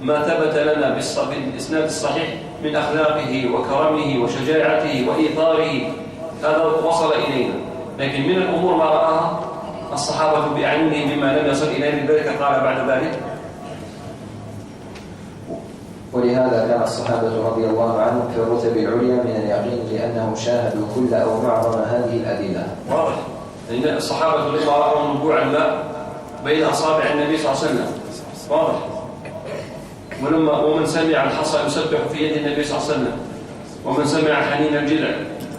ما ثبت لنا بالإسناد الصحيح من أخلاقه وكرمه وشجاعته وإيثاره، هذا وصل إلينا. لكن من الأمور ما رآها الصحابة بأعينهم مما لم يصل إلينا، لذلك قال بعد ذلك: ولهذا كان الصحابة رضي الله عنهم في الرتب العليا من اليقين، لأنهم شاهدوا كل أو معظم هذه الأدلة. واضح. لأن الصحابة لما رأوا نبوع الماء بين أصابع النبي صلى الله عليه وسلم، واضح. ومن سمع الحصى يسبح في يد النبي صلى الله عليه وسلم، ومن سمع حنين الجذع،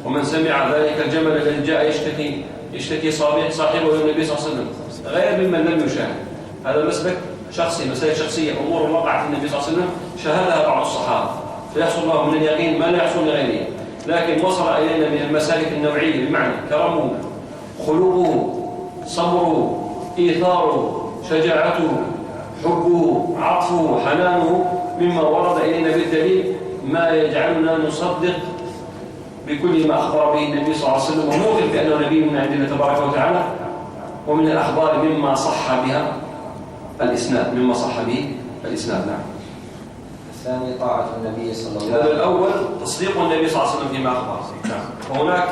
ومن سمع ذلك الجمل الذي جاء يشتكي صاحبه للنبي صلى الله عليه وسلم، غير ممن لم يشاهد. هذا مسلك شخصي، مسائل شخصية، أمور وقعت النبي صلى الله عليه وسلم شاهدها بعض الصحابة، فيحصل له من اليقين ما لا يحصل لغيره. لكن وصل إلينا من المسالك النوعية، بمعنى كرمه، خلقه، صبره، إيثاره، شجاعته، حبه، عطفه، حنانه، مما ورد إلينا بالدليل ما يجعلنا نصدق بكل ما أخبر به النبي صلى الله عليه وسلم، ونوقف بأنه نبي من عند الله تبارك وتعالى. ومن الأخبار مما صح بها الإسناد، مما صح به الإسناد. نعم. الثاني طاعة النبي صلى الله عليه وسلم. هذا الأول تصديق النبي صلى الله عليه وسلم فيما أخبر. نعم. وهناك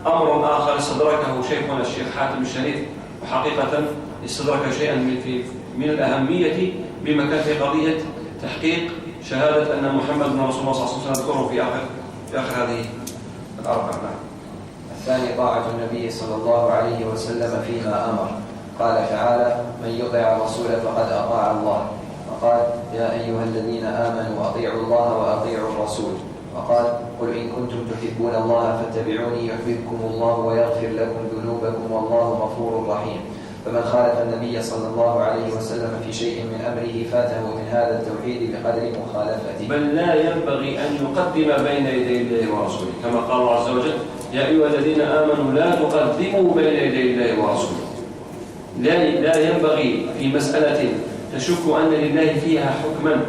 أمر آخر استدركه شيخنا الشيخ حاتم الشريف، وحقيقة استدرك شيئا من الأهمية بمكان في قضية تحقيق شهادة أن محمد بن رسول الله صلى الله عليه وسلم ذكره في آخر هذه الأربع. الثاني طاعة النبي صلى الله عليه وسلم فيما أمر. قال تعالى: من يطع الرسول فقد أطاع الله. وقال: يا أيها الذين آمنوا أطيعوا الله وأطيعوا الرسول. وقال: قل إن كنتم تحبون الله فاتبعوني يحببكم الله ويغفر لكم ذنوبكم والله غفور رحيم. فمن خالف النبي صلى الله عليه وسلم في شيء من أمره فاته من هذا التوحيد بقدر مخالفته، بل لا ينبغي أن يقدم بين يدي الله ورسوله، كما قال الله عز وجل: يا أيها الذين آمنوا لا تقدموا بين يدي الله ورسوله. لا ينبغي في مسألة تشك أن لله فيها حكما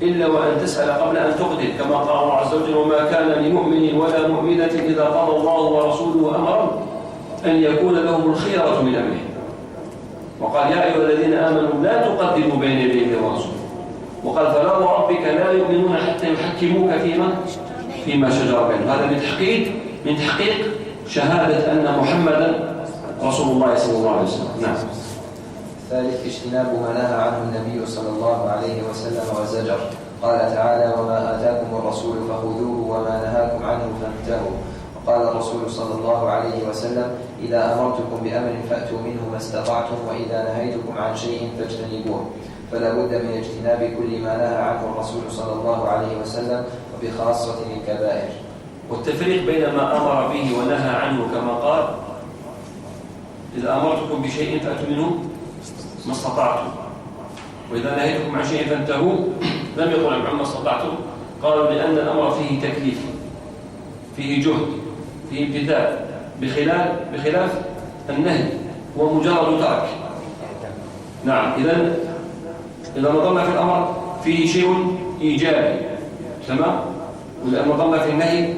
إلا وأن تسأل قبل أن تقدم، كما قال الله عز وجل: وما كان لمؤمن ولا مؤمنة إذا قضى الله ورسوله أمرا أن يكون لهم الخيرة من أمره. وقال: يا أيها الذين آمنوا لا تقدموا بين يدي الله ورسوله. وقال: فلا وربك لا يؤمنون حتى يحكموك فيما شجر بينهم. هذا من تحقيق شهادة أن محمدا رسول الله صلى الله عليه وسلم. نعم. الثالث اجتناب ما نهى عنه النبي صلى الله عليه وسلم وزجر. قال تعالى: وما آتاكم الرسول فخذوه وما نهاكم عنه فانتهوا. وقال الرسول صلى الله عليه وسلم: إذا أمرتكم بأمر فأتوا منه ما استطعتم، وإذا نهيتكم عن شيء فاجتنبوه. فلا بد من اجتناب كل ما نهى عنه الرسول صلى الله عليه وسلم، وبخاصة الكبائر. والتفريق بين ما أمر به ونهى عنه كما قال: إذا أمرتكم بشيء فأتوا منه ما استطعتم، وإذا نهيتكم عن شيء فانتهوا. لم يقل عما استطعتم، قالوا لأن الأمر فيه تكليف، فيه جهد، فيه امتثال، بخلاف النهي هو مجرد ترك. نعم، إذا نظرنا في الأمر فيه شيء إيجابي، تمام، وإذا نظرنا في النهي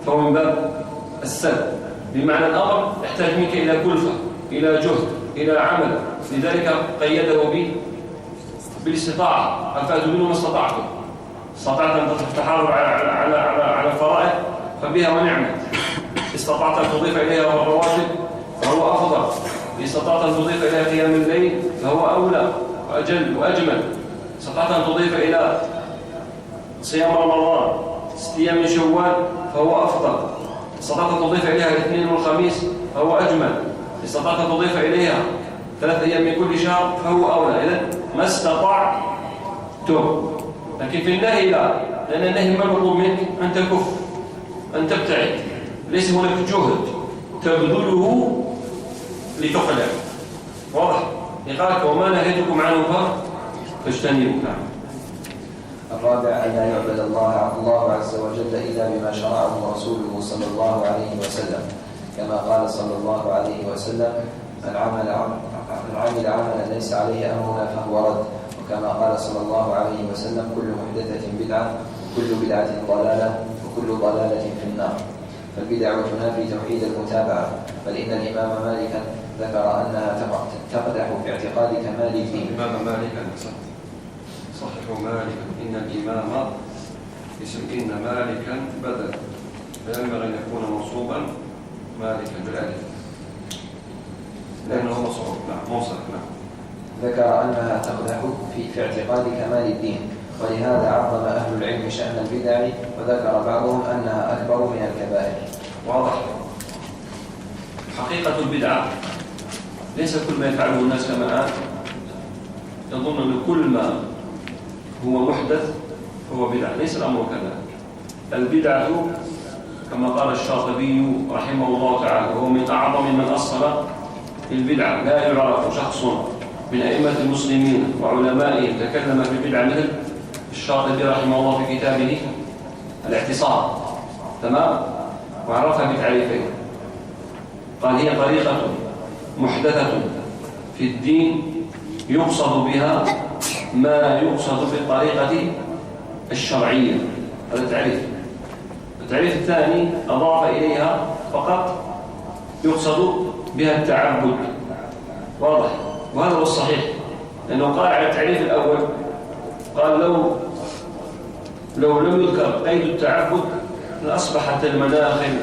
فهو من باب السلب، بمعنى الأمر يحتاج منك إلى كلفة، إلى جهد، إلى عمل، لذلك قيده بالاستطاعة: هل فأتوا منه ما استطعتم. استطعت أن تحارب على الفرائض فبها ونعمت، استطعت أن تضيف إليها الرواتب فهو أفضل، استطعت أن تضيف إليها قيام الليل فهو أولى وأجل وأجمل، استطعت أن تضيف إلى صيام رمضان 6 أيام من شوال فهو أفضل، استطعت أن تضيف إليها الاثنين والخميس فهو أجمل، استطعت أن تضيف إليها 3 أيام من كل شهر فهو أولى. إذن ما استطعتم. لكن في النهي لا، لأن النهي ما مطلوب منك أن تكف، أن تبتعد، ليس هناك جهد تبذله لتقلع. واضح؟ قالك: وما نهيتكم عنه فاجتنبوا. الرابع: ألا يعبد الله عز وجل إلا بما شرعه رسوله صلى الله عليه وسلم، كما قال صلى الله عليه وسلم: من عمل عملا ليس عليه أمرنا فهو رد، وكما قال صلى الله عليه وسلم: كل محدثة بدعة وكل بدعة ضلالة وكل ضلالة في النار. فالبدع تنافي توحيد المتابعة، بل إن الإمام مالكا ذكر أنها تقدح في اعتقاد كمال الدين. الإمام مالكا صحيح مالكا، إن الإمام اسم إن مالكا بدل، فينبغي أن يكون منصوبا مالكا بالألف لأنه مصروف. نعم، موصل. نعم. ذكر أنها تقدح في اعتقاد كمال الدين، ولهذا عظم أهل العلم شأن البدع، وذكر بعضهم أنها أكبر من الكبائر. واضح. حقيقة البدعة ليس كل ما يفعله الناس كما الآن يظن أن كل ما هو محدث هو بدعة. ليس الأمر كذلك. البدعة كما قال الشاطبي رحمه الله تعالى، وهو من أعظم من أصل البدعة، لا يعرف شخص من أئمة المسلمين وعلمائهم تكلم في البدعة مثل الشاطبي رحمه الله في كتابه الاعتصام، تمام، وعرفها بتعريفين. قال: هي طريقة محدثة في الدين يقصد بها ما يقصد بالطريقة الشرعية. هذا التعريف. التعريف الثاني أضاف إليها فقط يقصد بها التعبد. واضح؟ وهذا هو الصحيح، لأنه قال على التعريف الأول، قال لو لم يذكر قيد التعبد لأصبحت المناخل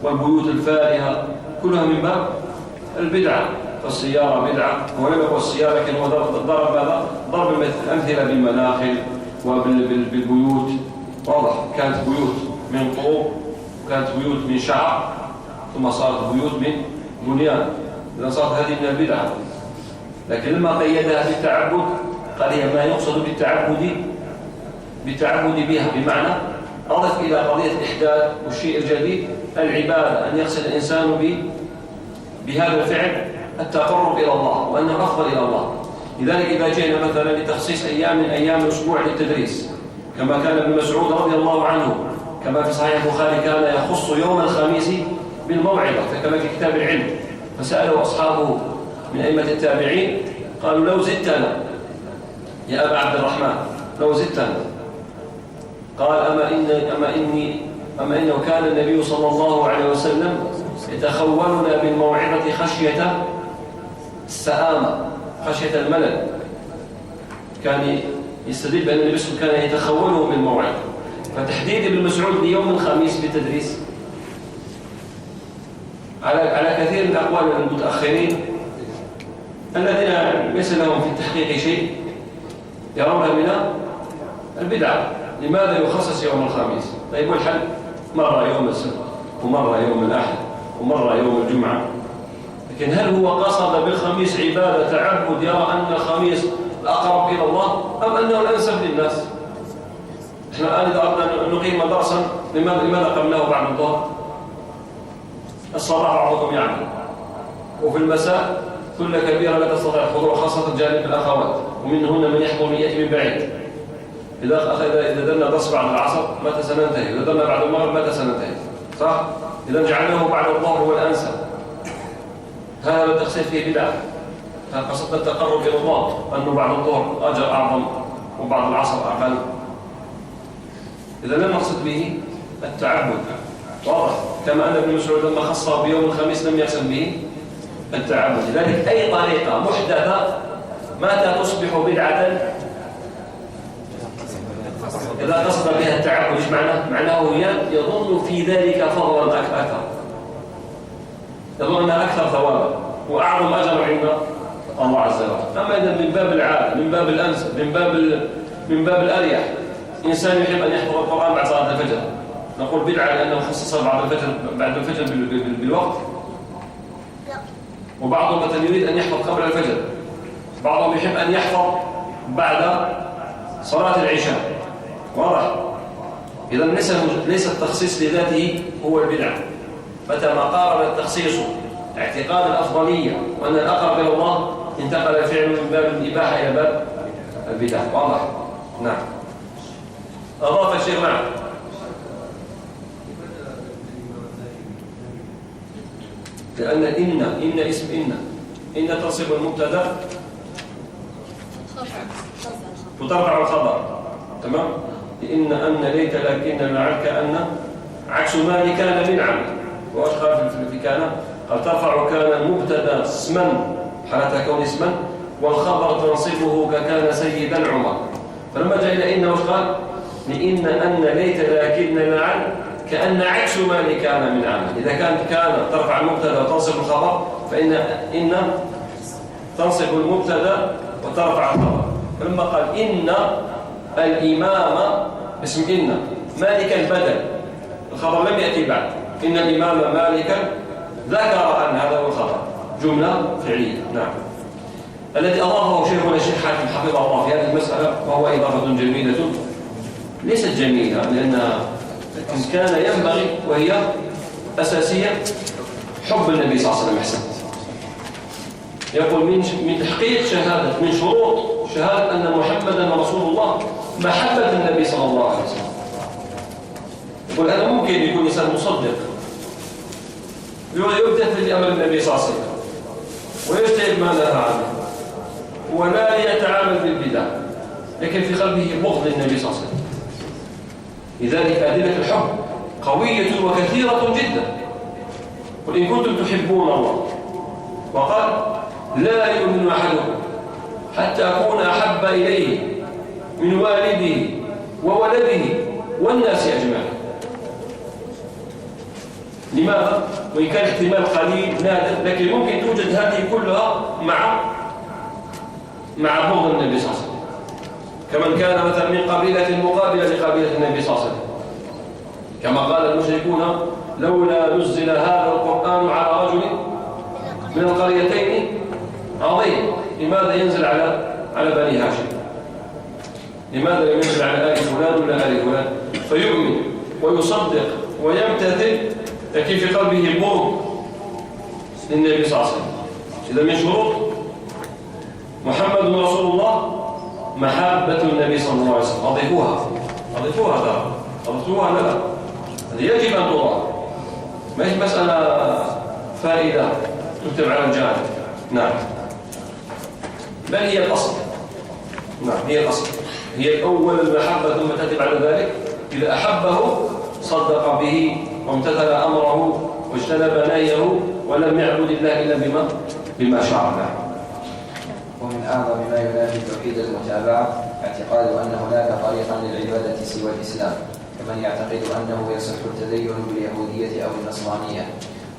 والبيوت الفارهة كلها من باب البدعة. فالسيارة بدعة، هو لم يقل السيارة، لكن هو ضرب ماذا؟ ضرب الأمثلة بالمناخل وبالبيوت. واضح؟ كانت بيوت من طوب، وكانت بيوت من شعر، ثم صارت بيوت من بنيان، إذا صارت هذه من البدعة. لكن لما قيدها بالتعبد قال: هي ما يقصد بالتعبد بها، بمعنى أضف إلى قضية الإحداث والشيء الجديد العبادة، أن يقصد الإنسان بهذا الفعل التقرب إلى الله، وأنه أفضل إلى الله. لذلك إذا جئنا مثلا لتخصيص أيام من أيام الأسبوع للتدريس، كما كان ابن مسعود رضي الله عنه كما في صحيح البخاري كان يخص يوم الخميس بالموعظة، كما في كتاب العلم، فسأله أصحابه من أئمة التابعين قالوا: لو زدتنا يا أبا عبد الرحمن، لو زدتنا. قال: أما إنه كان النبي صلى الله عليه وسلم يتخولنا بالموعظة خشية السآمة، خشية الملل. كان يستدل بأن النبي صلى الله عليه وسلم كان يتخوله بالموعظة. فتحديد ابن مسعود ليوم الخميس بالتدريس على كثير من أقوال المتأخرين الذين ليس لهم في التحقيق شيء يرونها من البدعة. لماذا يخصص يوم الخميس؟ طيب والحل؟ مرة يوم السبت، ومرة يوم الأحد، ومرة يوم الجمعة. لكن هل هو قصد بالخميس عبادة تعبد يرى أن الخميس الأقرب إلى الله، أم أنه الأنسب للناس؟ احنا الآن إذا أردنا أن نقيم درسا لماذا قمناه بعد الظهر؟ الصباح بعضكم يعمل، وفي المساء كل كبيرة لا تستطيع الحضور، خاصة جانب الأخوات، ومنهن من يحضر يأتي من بعيد. إذا درنا درس بعد العصر متى سننتهي؟ إذا درنا بعد المغرب متى سننتهي؟ صح؟ إذا جعلناه بعد الظهر هو الأنسب. هذا التخصيص فيه بدعة. قصدنا التقرب إلى الله، أنه بعد الظهر أجر أعظم وبعد العصر أقل. إذا لم نقصد به التعبد، واضح؟ كما أن ابن مسعود لما خصه بيوم الخميس لم يقصد به التعبد. لذلك أي طريقة محدثة متى تصبح بدعة؟ إذا قصد بها التعبد. إيش معناه؟ معناه يظن في ذلك فضلا أكثر، يظن أنها أكثر ثوابا وأعظم أجر عند الله عز وجل. أما إذا من باب العادة، من باب الأنسب، من باب الأريح، إنسان يحب أن يحضر القرآن بعد صلاة الفجر، نقول بدعة لأنه خصص بعد الفجر بالوقت. وبعضهم مثلا يريد أن يحفظ قبل الفجر، بعضهم يحب أن يحفظ بعد صلاة العشاء، واضح؟ إذا ليس التخصيص لذاته هو البدعة. متى ما قارن التخصيص اعتقاد الأفضلية وأن الأقرب إلى الله انتقل الفعل من باب الإباحة إلى باب البدعة، واضح؟ نعم. أضاف الشيخ معه لأن إن اسم إن تصب المبتدا وترفع الخبر، تمام؟ أن ليت لكن لعل كأن عكس ما كان من عمل. وأشخاص في كان قال ترفع كان المبتدا اسما حالة كون اسما، والخبر تنصبه ككان سيدا عمر. فلما جاء إلى إن وش قال؟ أن ليت لكن لعل كأن عكس ما كان من عمل. إذا كان ترفع المبتدا وتنصب الخبر، فإن تنصب المبتدا وترفع الخبر. فلما قال إن الإمام اسم إن مالك البدل، الخبر لم يأتي بعد، إن الإمام مالكا ذكر أن هذا هو الخبر، جملة فعلية. نعم. الذي أضافه شيخنا الشيخ حاتم حفظه الله في هذه المسألة، وهو إضافة جميلة، ليست جميلة لأنها كان ينبغي وهي أساسية، حب النبي صلى الله عليه وسلم. أحسنت. يقول من تحقيق شهادة، من شروط شهادة أن محمدا رسول الله محبة النبي صلى الله عليه وسلم. يقول هذا ممكن يكون إنسان مصدق يمتثل لأمر النبي صلى الله عليه وسلم ويجتهد ما نهى عنه ولا يتعامل بالبدع، لكن في قلبه بغض النبي صلى الله عليه وسلم. لذلك أدلة الحب قوية وكثيرة جدا. قل إن كنتم تحبون الله، وقال لا يؤمن أحدكم حتى أكون أحب إليه من والده وولده والناس أجمعين. لماذا؟ وإن كان احتمال قليل نادر، لكن ممكن توجد هذه كلها مع بغض النبي صلى الله عليه وسلم، كمن كان مثلا من قبيلة مقابلة لقبيلة النبي صلى الله عليه وسلم، كما قال المشركون لولا نزل هذا القرآن على رجل من القريتين عظيم. لماذا ينزل على بني هاشم؟ لماذا لم ينزل على آل فلان ولا آل فلان؟ فيؤمن ويصدق ويمتثل، لكن في قلبه بغض للنبي صلى الله عليه وسلم. إذا من شروط محمد رسول الله محبة النبي صلى الله عليه وسلم. أضيفوها ترى، أضيفوها لا، هذه يجب أن تضاف، ما هي مسألة فائدة تكتب على الجانب. نعم، بل هي الأصل. نعم، هي الأصل، هي الأول المحبة، ثم تأتي بعد ذلك إذا أحبه صدق به وامتثل أمره واجتنب نهيه ولم يعبد الله إلا بما شرع له. ومن أعظم ما ينافي توحيد المتابعة اعتقاد أن هناك طريقا للعبادة سوى الإسلام، كمن يعتقد أنه يصح التدين باليهودية أو النصرانية،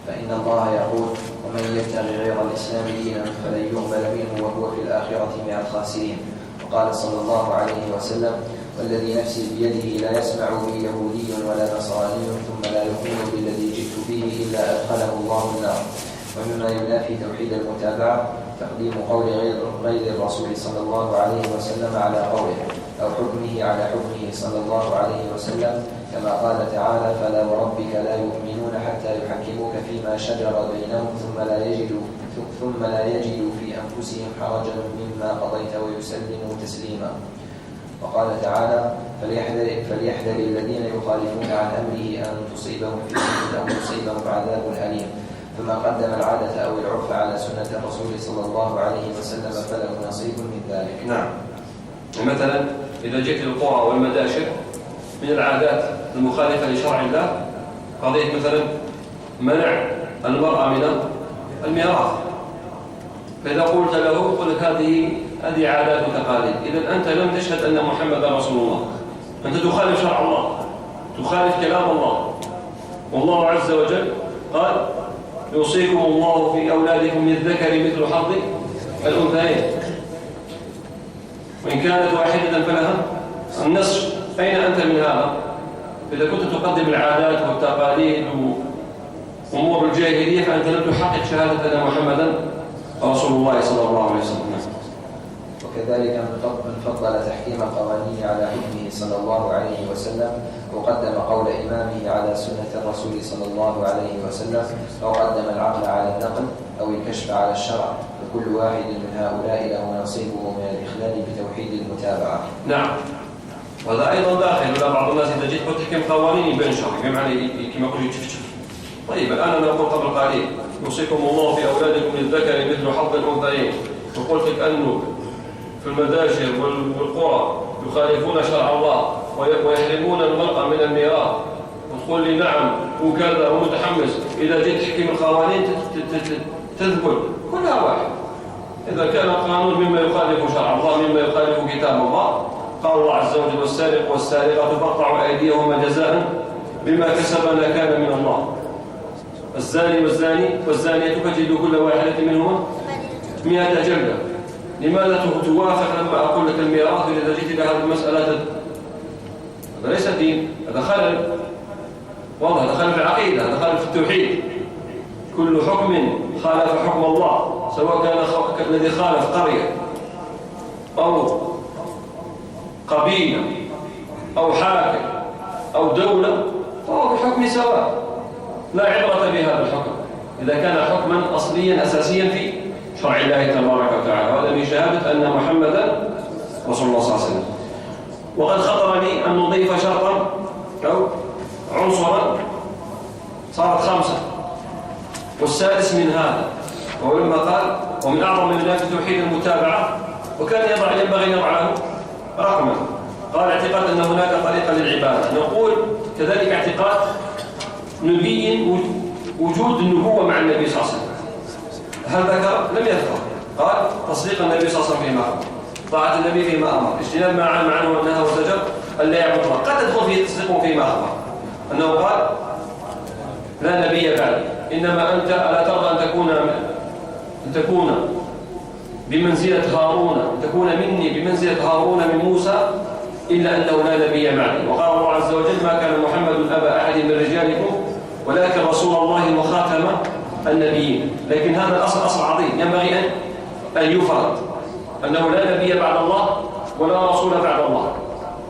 فإن الله يقول ومن يبتغي غير الإسلام دينا فلن يقبل منه وهو في الآخرة من الخاسرين. وقال صلى الله عليه وسلم والذي نفسي بيده لا يسمع به يهودي ولا نصراني ثم لا يؤمن بالذي جئت به إلا أدخله الله النار. ومما ينافي توحيد المتابعة تقديم قول غير الرسول صلى الله عليه وسلم على قوله أو حكمه قوله على حكمه صلى الله عليه وسلم كما قال تعالى: فلا وربك لا يؤمنون حتى يحكموك فيما شجر بينهم ثم لا يجدوا في أنفسهم حرجا مما قضيت ويسلموا تسليما. وقال تعالى: فليحذر الذين يخالفون عن أمره أن تصيبهم فتنة أو يصيبهم عذاب أليم. فمن قدم العادة أو العرف على سنة الرسول صلى الله عليه وسلم فله نصيب من ذلك. نعم. مثلا إذا جئت القرى والمداشر من العادات المخالفة لشرع الله قضية مثلا منع المرأة من الميراث، فإذا قلت له قل لك هذه عادات وتقاليد، إذا أنت لم تشهد أن محمد رسول الله، أنت تخالف شرع الله، تخالف كلام الله. والله عز وجل قال: يوصيكم الله في أولادكم للذكر مثل حظ الأنثيين وإن كانت واحدة فلها النصف. أين أنت من هذا؟ إذا كنت تقدم العادات والتقاليد وأمور الجاهلية فأنت لم تحقق شهادة أن محمدا رسول الله صلى الله عليه وسلم. وكذلك من فضل تحكيم القوانين على حكمه صلى الله عليه وسلم وقدم قول إمامه على سنة الرسول صلى الله عليه وسلم، أو قدم العقل على النقل أو الكشف على الشرع، فكل واحد من هؤلاء له نصيبه من الإخلال بتوحيد المتابعة. نعم، وهذا أيضا داخل. ولا بعض الناس إذا جيت تحكم قوانين يبين شرع بمعنى كما يقول يتشفتش. طيب الآن أنا أقول قبل قليل: يوصيكم الله في أولادكم للذكر مثل حظ الأنثيين، وقلت لك أنه في المداشر والقرى يخالفون شرع الله ويحرمون المرأة من الميراث، وتقول لي نعم وكذا ومتحمس. إذا جيت تحكم القوانين تذبل كلها واحد. إذا كان القانون مما يخالف شرع الله مما يخالف كتاب الله، قال الله عز وجل: والسارق والسارقة فاقطعوا أيديهما جزاء بما كسبا نكالا من الله. الزاني والزانية فاجلدوا كل واحدة منهما 100 جلدة. لماذا توافق لما أقول لك الميراث إذا جئت إلى هذه المسألة؟ هذا ليس دين، هذا خلل واضح، هذا خلل في العقيدة، هذا خلل في التوحيد. كل حكم خالف حكم الله، سواء كان الذي خالف قرية أو قبيلة أو حاكم أو دولة، فهو بحكم سواء، لا عبرة بهذا الحكم إذا كان حكما أصليا أساسيا في شرع الله تبارك وتعالى. وهذا من شهادة أن محمدا رسول الله صلى الله عليه وسلم. وقد خطر لي أن نضيف شرطا أو عنصرا، صارت 5، والسادس من هذا وهو لما قال: ومن أعظم من ذلك توحيد المتابعة، وكان ينبغي أن يضع له رقما. قال: اعتقاد أن هناك طريقة للعبادة. نقول كذلك اعتقاد نبي وجود النبوة مع النبي صلى الله عليه وسلم. هل ذكر؟ لم يذكر. قال: تصديق النبي صلى الله عليه وسلم فيما أمر، طاعة النبي فيما أمر، اجتناب ما عنه ونهى وزجر، أن لا يعبد الله. قد تدخل فيه تصديقه فيما أخبر، أنه قال: لا نبي بعد، إنما أنت ألا ترضى أن تكون بمنزلة هارون، أن تكون مني بمنزلة هارون من موسى، إلا أنه لا نبي معي. وقال الله عز وجل: ما كان محمد أبا أحد من رجالكم ولكن رسول الله وخاتم النبيين. لكن هذا الأصل أصل عظيم ينبغي أن يفرد، أنه لا نبي بعد الله ولا رسول بعد الله.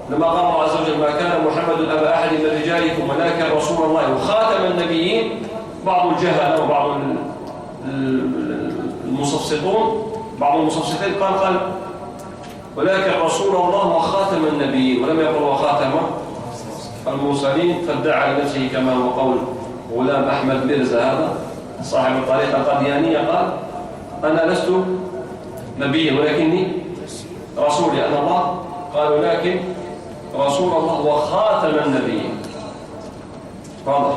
لما قال الله عز وجل: ما كان محمد أبا أحد من رجالكم ولكن رسول الله وخاتم النبيين، بعض الجهل وبعض بعض المستفسطين قال ولكن رسول الله وخاتم النبيين، ولم يقل وخاتم المرسلين، فادعى على نفسه كما هو قول غلام أحمد ميرزا هذا صاحب الطريقة القاديانية، قال: أنا لست نبيا ولكني رسول، لأن الله قال: ولكن رسول الله وخاتم النبيين. واضح؟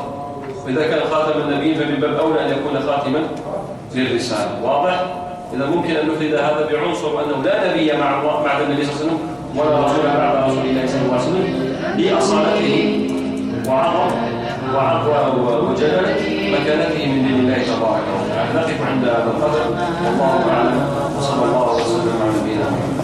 وإذا كان خاتم النبيين فمن باب أولى أن يكون خاتما للرسالة. واضح؟ إذا ممكن أن نفرد هذا بعنصر أنه لا نبي مع الله بعد النبي صلى الله عليه وسلم ولا رسول بعد رسول الله صلى الله عليه وسلم، لأصالته وعظمه وجلال مكانته من دين الله تبارك وتعالى. نقف عند هذا القدر، والله أعلم، وصلى الله وسلم على نبينا محمد.